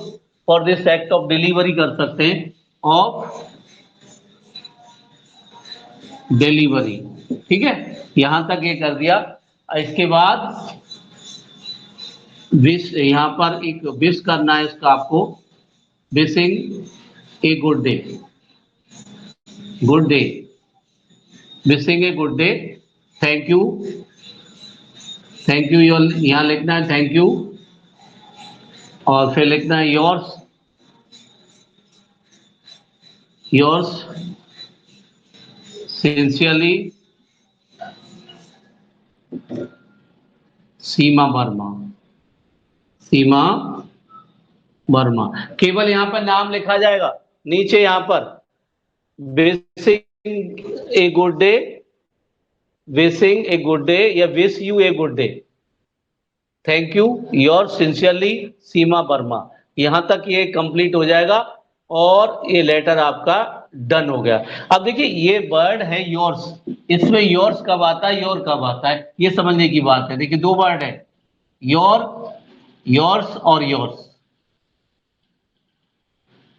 for this act of delivery कर सकते हैं, of delivery. ठीक है, यहां तक ये कर दिया। इसके बाद विश, यहां पर एक विश करना है इसका आपको, wishing a good day, good day, wishing a good day, thank you, thank you, यहां लिखना है थैंक यू, और फिर लिखना है yours, yours sincerely Seema Verma, Seema Verma. केवल यहां पर नाम लिखा जाएगा, नीचे यहां पर wishing a good day, wishing a good day या wish you a good day, thank you, your sincerely Seema Verma. यहां तक ये कंप्लीट हो जाएगा और ये लेटर आपका डन हो गया। अब देखिए ये वर्ड है योर्स, इसमें योर्स कब आता है, योर कब आता है, ये समझने की बात है। देखिए दो वर्ड है, योर, योर्स और yours.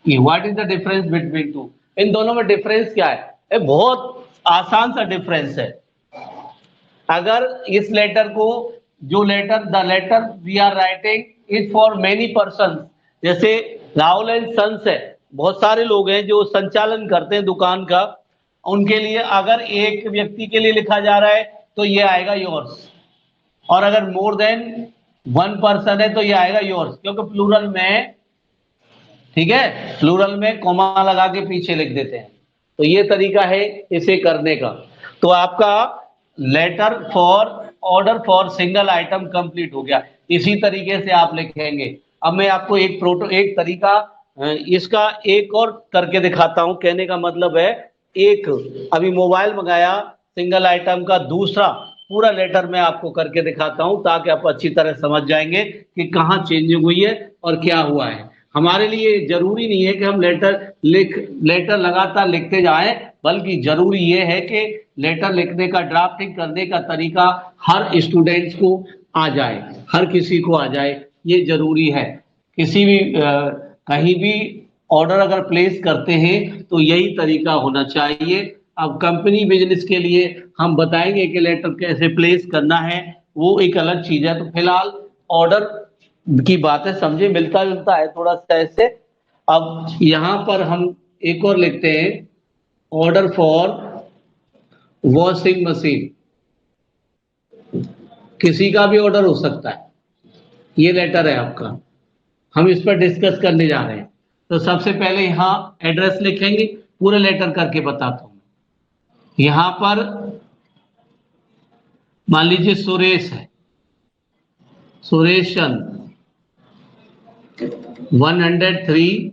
What is the difference between two? इन दोनों में डिफरेंस क्या है? ये बहुत आसान सा डिफरेंस है। अगर इस लेटर को, जो letter, the letter we are writing is for many person, जैसे राहुल एंड सन्स है, बहुत सारे लोग हैं जो संचालन करते हैं दुकान का, उनके लिए अगर एक व्यक्ति के लिए लिखा जा रहा है तो ये आएगा योर्स, और अगर मोर देन वन पर्सन है तो ये आएगा योर्स, क्योंकि प्लूरल में, ठीक है, प्लूरल में कॉमा लगा के पीछे लिख देते हैं। तो ये तरीका है इसे करने का। तो आपका letter for order for single item complete हो गया। इसी तरीके से आप लिखेंगे। अब मैं आपको एक तरीका इसका एक और करके दिखाता हूं। कहने का मतलब है, एक अभी मोबाइल मंगाया सिंगल आइटम का, दूसरा पूरा लेटर में आपको करके दिखाता हूं ताकि आप अच्छी तरह समझ जाएंगे कि कहाँ चेंजिंग हुई है और क्या हुआ है। हमारे लिए जरूरी नहीं है कि हम लेटर लगातार लिखते जाएं, बल्कि जरूरी ये है कि लेटर लिखने का, ड्राफ्टिंग करने का तरीका हर स्टूडेंट्स को आ जाए, हर किसी को आ जाए, ये जरूरी है। किसी भी कहीं भी ऑर्डर अगर प्लेस करते हैं तो यही तरीका होना चाहिए। अब कंपनी बिजनेस के लिए हम बताएंगे कि लेटर कैसे प्लेस करना है, वो एक अलग चीज है। तो फिलहाल ऑर्डर की बातें समझे, मिलता जुलता है थोड़ा सा ऐसे। अब यहां पर हम एक और लिखते हैं, ऑर्डर फॉर वॉशिंग मशीन। किसी का भी ऑर्डर हो सकता है, ये लेटर है आपका, हम इस पर डिस्कस करने जा रहे हैं। तो सबसे पहले यहां एड्रेस लिखेंगे, पूरे लेटर करके बताता हूं। यहां पर मान लीजिए सुरेश है, सुरेश चंद 103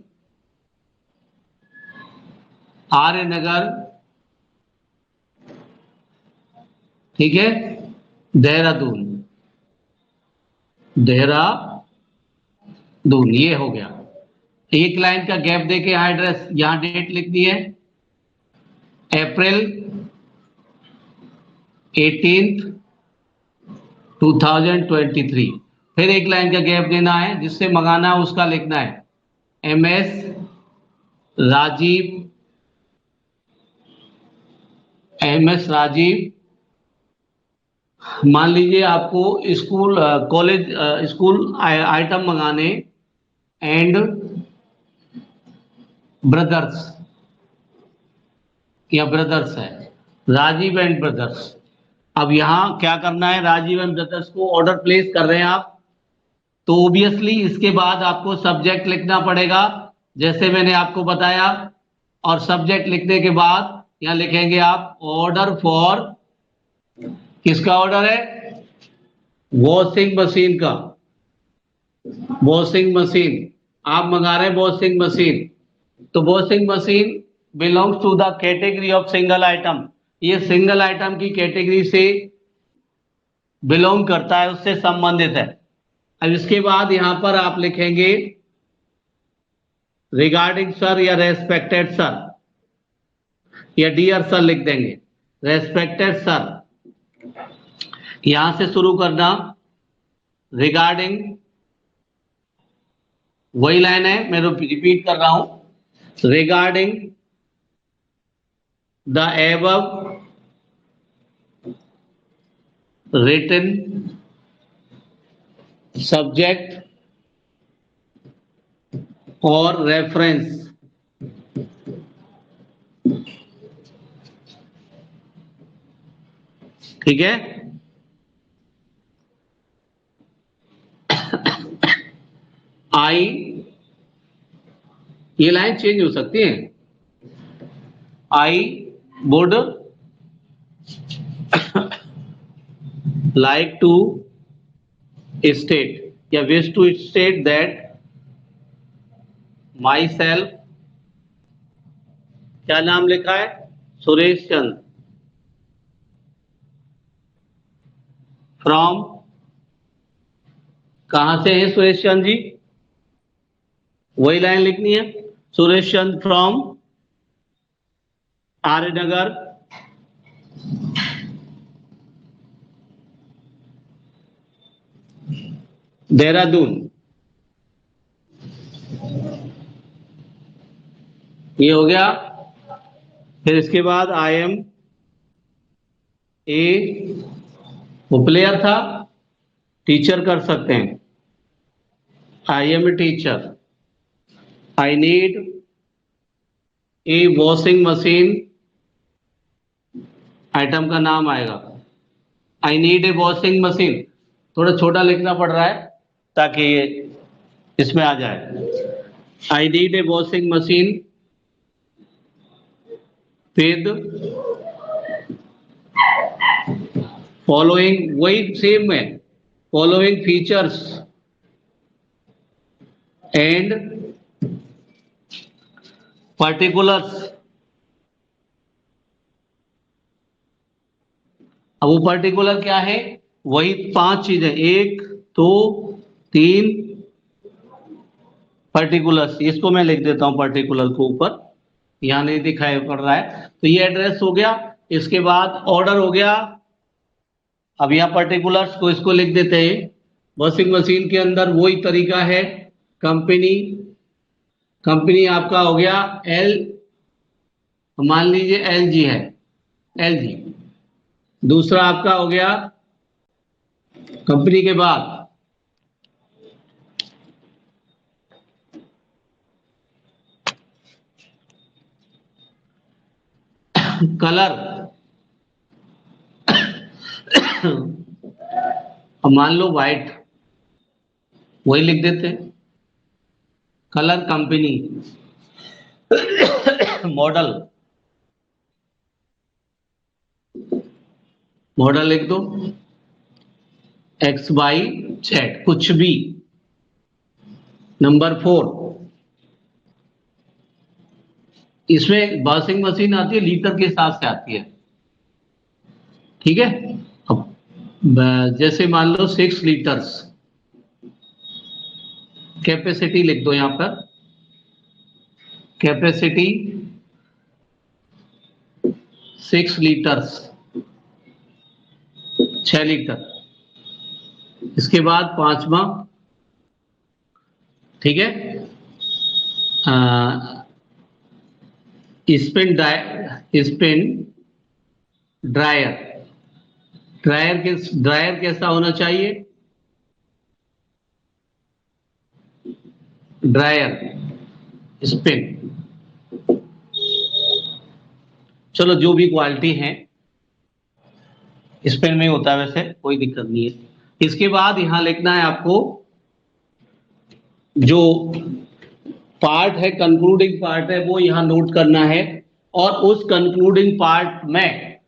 आर्य नगर, ठीक है, देहरादून, देहरादून, ये हो गया। एक लाइन का गैप देके यहाँ एड्रेस, यहाँ डेट लिख दी है, अप्रैल 18 2023। फिर एक लाइन का गैप देना है, जिससे मंगाना है उसका लिखना है, MS राजीव, MS राजीव। मान लीजिए आपको स्कूल, कॉलेज, स्कूल आइटम मंगाने, एंड ब्रदर्स, या ब्रदर्स है, राजीव एंड ब्रदर्स। अब यहां क्या करना है, राजीव एंड ब्रदर्स को ऑर्डर प्लेस कर रहे हैं आप, तो ओबियसली इसके बाद आपको सब्जेक्ट लिखना पड़ेगा, जैसे मैंने आपको बताया। और सब्जेक्ट लिखने के बाद यहां लिखेंगे आप ऑर्डर फॉर, किसका ऑर्डर है, वॉशिंग मशीन का, वॉशिंग मशीन, आप मंगा रहे हैं वॉशिंग मशीन, तो washing machine belongs to the category of single item, ये सिंगल आइटम की कैटेगरी से बिलोंग करता है, उससे संबंधित है। अब इसके बाद यहां पर आप लिखेंगे रिगार्डिंग सर, या रेस्पेक्टेड सर, या डियर सर लिख देंगे, रेस्पेक्टेड सर। यहां से शुरू करना, रिगार्डिंग, वही लाइन है, मैं रिपीट कर रहा हूं, regarding the above written subject और रेफरेंस, ठीक है। आई, ये लाइन चेंज हो सकती है, I would like to state, या wish to state that my self, क्या नाम लिखा है, सुरेश चंद, फ्रॉम, कहां से है सुरेश चंद जी, वही लाइन लिखनी है, सुरेश चंद फ्रॉम आर्यनगर, देहरादून। ये हो गया। फिर इसके बाद आई एम ए, वो प्लेयर था, टीचर कर सकते हैं। I am a teacher. I need a washing machine, item का नाम आएगा। I need a washing machine, थोड़ा छोटा लिखना पड़ रहा है ताकि ये इसमें आ जाए। आई need a washing machine with following, वही सेम है, फॉलोइंग फीचर्स एंड पर्टिकुलर्स। अब वो पर्टिकुलर क्या है, वही 5 चीजें, 1 2 3 पर्टिकुलर्स। इसको मैं लिख देता हूं पर्टिकुलर को ऊपर, यहां नहीं दिखाई पड़ रहा है। तो ये एड्रेस हो गया। इसके बाद ऑर्डर हो गया। अब यहाँ पर्टिकुलर्स को इसको लिख देते हैं। वॉशिंग मशीन के अंदर वही तरीका है। कंपनी, कंपनी आपका हो गया एल, मान लीजिए एल जी है, एल जी। दूसरा आपका हो गया कंपनी के बाद कलर। अब मान लो व्हाइट, वही लिख देते हैं। कलर कंपनी, मॉडल, मॉडल लिख दो एक्स वाई जेड, कुछ भी। नंबर 4, इसमें वॉशिंग मशीन आती है लीटर के हिसाब से आती है, ठीक है। अब जैसे मान लो 6 लीटर्स कैपेसिटी लिख दो यहां पर, कैपेसिटी 6 लीटर्स, 6 लीटर। इसके बाद पांचवा, ठीक है, स्पिन स्पिन ड्रायर। ड्रायर कैसा होना चाहिए, ड्रायर स्पिन, चलो जो भी क्वालिटी है, स्पिन में होता है, वैसे कोई दिक्कत नहीं है। इसके बाद यहां लिखना है आपको जो पार्ट है, कंक्लूडिंग पार्ट है, वो यहां नोट करना है। और उस कंक्लूडिंग पार्ट में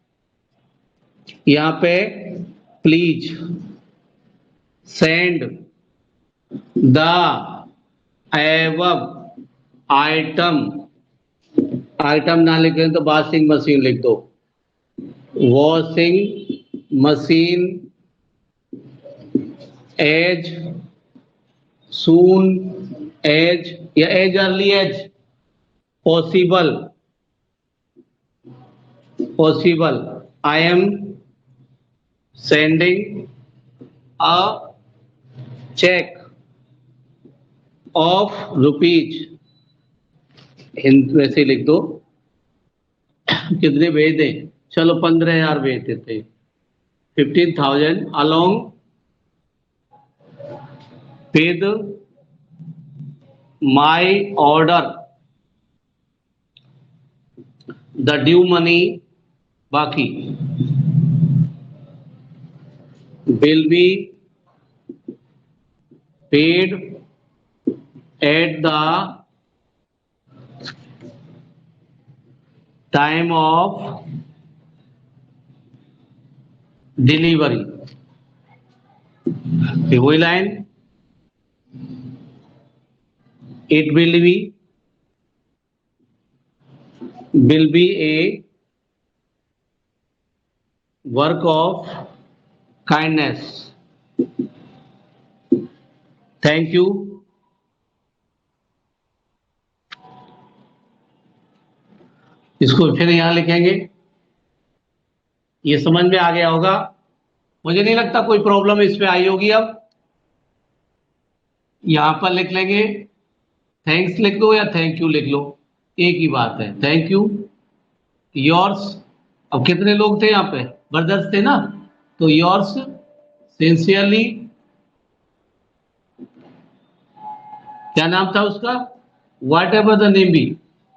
यहां पे please send the above item, item ना लिखे तो वॉशिंग मशीन लिख दो, washing machine as soon as, या as early as possible, possible I am sending a cheque of rupees, वैसे लिख दो कितने भेज दें, चलो 15,000 भेज देते, 15,000 along with my order, the due money बाकी will be paid at the time of delivery। वही line, it will be a work of kindness, thank you। इसको फिर यहां लिखेंगे। ये समझ में आ गया होगा, मुझे नहीं लगता कोई प्रॉब्लम इसमें आई होगी। अब यहां पर लिख लेंगे थैंक्स लिख दो या थैंक यू लिख लो, एक ही बात है, थैंक यू, योर्स। अब कितने लोग थे यहाँ पे, ब्रदर्स थे ना, तो योर्स सिंसियरली, क्या नाम था उसका, वाट एवर द नेम बी,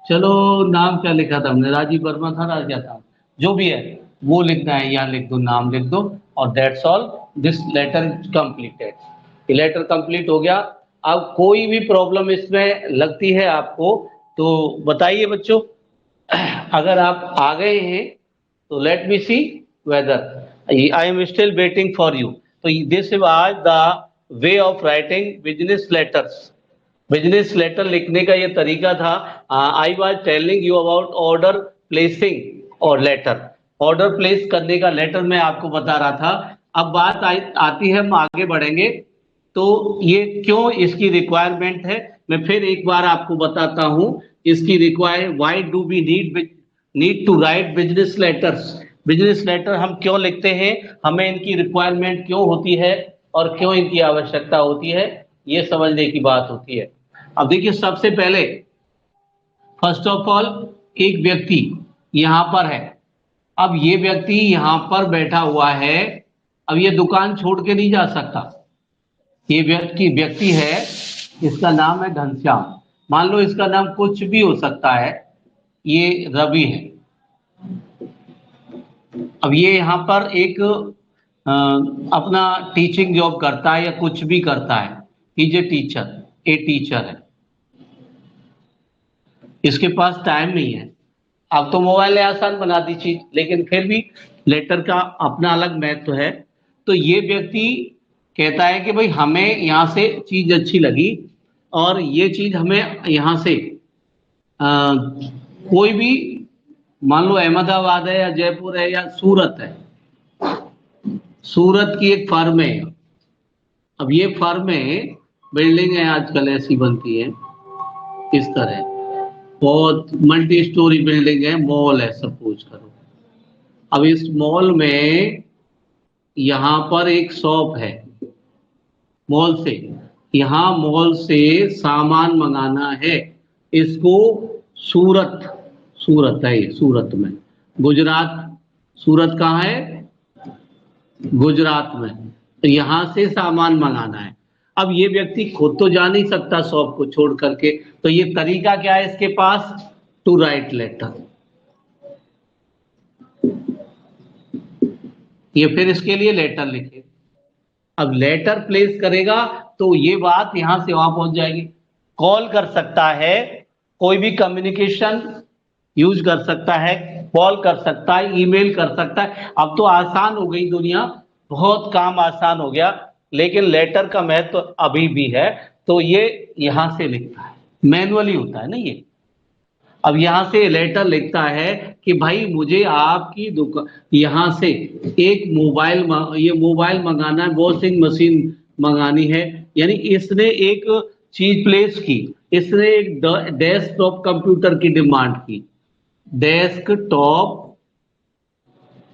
चलो नाम क्या लिखा था हमने, राजीव वर्मा था, राजा था, जो भी है वो लिखना है, यहाँ लिख दो, नाम लिख दो, और that's all, this letter is completed. ये लेटर कंप्लीट हो गया। अब कोई भी प्रॉब्लम इसमें लगती है आपको तो बताइए बच्चों। अगर आप आ गए हैं तो let me see whether I am still waiting for you. तो this was the way of writing business letters. Business letter लिखने का ये तरीका था। I was telling you about order placing और लेटर, ऑर्डर प्लेस करने का लेटर मैं आपको बता रहा था। अब बात आती है, हम आगे बढ़ेंगे तो ये क्यों इसकी रिक्वायरमेंट है, मैं फिर एक बार आपको बताता हूं। इसकी require, why do we need to write business letters. Business letter हम क्यों लिखते हैं, हमें इनकी रिक्वायरमेंट क्यों होती है और क्यों इनकी आवश्यकता होती है, ये समझने की बात होती है। अब देखिए, सबसे पहले फर्स्ट ऑफ ऑल एक व्यक्ति यहां पर है। अब ये व्यक्ति यहां पर बैठा हुआ है, अब ये दुकान छोड़ के नहीं जा सकता। ये व्यक्ति है, इसका नाम है घनश्याम, मान लो इसका नाम कुछ भी हो सकता है, ये रवि है। अब ये यहाँ पर एक अपना टीचिंग जॉब करता है या कुछ भी करता है, इज ए टीचर है, इसके पास टाइम नहीं है। अब तो मोबाइल ने आसान बना दी चीज, लेकिन फिर भी लेटर का अपना अलग महत्व है। तो ये व्यक्ति कहता है कि भाई हमें यहाँ से चीज अच्छी लगी, और ये चीज हमें यहाँ से कोई भी, मान लो अहमदाबाद है या जयपुर है या सूरत है, सूरत की एक फर्म है। अब ये फर्म है, बिल्डिंग है आजकल ऐसी बनती है इस तरह, बहुत मल्टी स्टोरी बिल्डिंग है, मॉल है सपोज करो। अब इस मॉल में यहाँ पर एक शॉप है, मॉल से, यहाँ मॉल से सामान मंगाना है, इसको सूरत, सूरत है ये, सूरत में, गुजरात, सूरत कहाँ है, गुजरात में, तो यहाँ से सामान मंगाना है। अब ये व्यक्ति खुद तो जा नहीं सकता शॉप को छोड़ करके, तो ये तरीका क्या है इसके पास, टू राइट लेटर। ये फिर इसके लिए लेटर लिखे। अब लेटर प्लेस करेगा तो ये बात यहां से वहां पहुंच जाएगी, कॉल कर सकता है, कोई भी कम्युनिकेशन यूज कर सकता है, कॉल कर सकता है, ईमेल कर सकता है। अब तो आसान हो गई दुनिया, बहुत काम आसान हो गया, लेकिन लेटर का महत्व अभी भी है। तो ये यहां से लिखता है, मैनुअली होता है ना ये। अब यहां से लेटर लिखता है कि भाई मुझे आपकी दुकान, यहां से एक मोबाइल, ये मोबाइल मंगाना है, वॉशिंग मशीन मंगानी है, यानी इसने एक चीज प्लेस की, इसने एक डेस्कटॉप कंप्यूटर की डिमांड की, डेस्कटॉप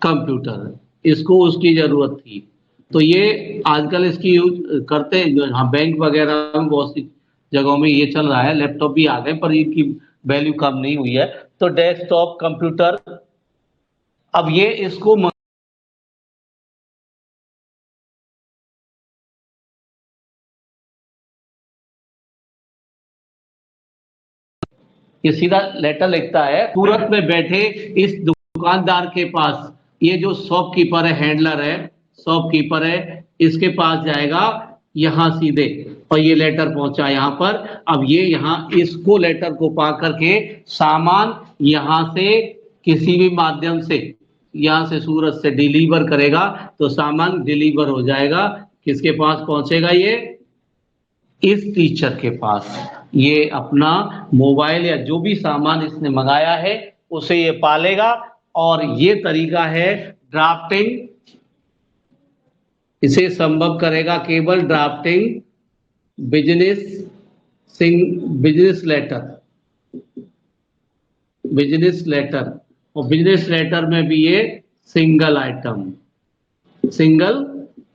कंप्यूटर, इसको उसकी जरूरत थी। तो ये आजकल इसकी यूज करते हैं, हाँ बैंक वगैरह में बहुत सी जगहों में ये चल रहा है, लैपटॉप भी आ गए पर इनकी वैल्यू कम नहीं हुई है। तो डेस्कटॉप कंप्यूटर, अब ये इसको ये सीधा लेटर लिखता है, सूरत में बैठे इस दुकानदार के पास, ये जो शॉपकीपर है, हैंडलर है, शॉपकीपर है, इसके पास जाएगा यहाँ सीधे, और ये लेटर पहुंचा यहाँ पर। अब ये यहाँ इसको लेटर को पा करके सामान यहाँ से किसी भी माध्यम से, यहाँ से सूरत से डिलीवर करेगा, तो सामान डिलीवर हो जाएगा, किसके पास पहुंचेगा, ये इस टीचर के पास। ये अपना मोबाइल या जो भी सामान इसने मंगाया है उसे ये पालेगा, और ये तरीका है ड्राफ्टिंग, इसे संभव करेगा केवल drafting business business letter, business letter. और बिजनेस लेटर में भी ये सिंगल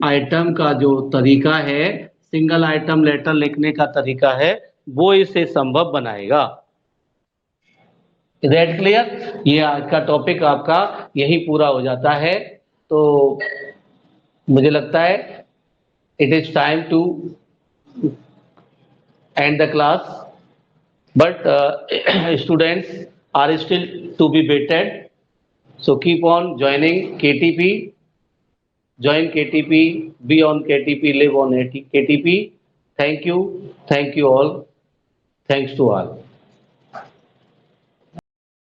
आइटम का जो तरीका है, सिंगल आइटम लेटर लिखने का तरीका है, वो इसे संभव बनाएगा। Is that clear? ये आज का टॉपिक आपका यही पूरा हो जाता है। तो मुझे लगता है it is time to end the class, but students are still to be vetted, so keep on joining KTP, join KTP, be on KTP, live on KTP. Thank you all, thanks to all.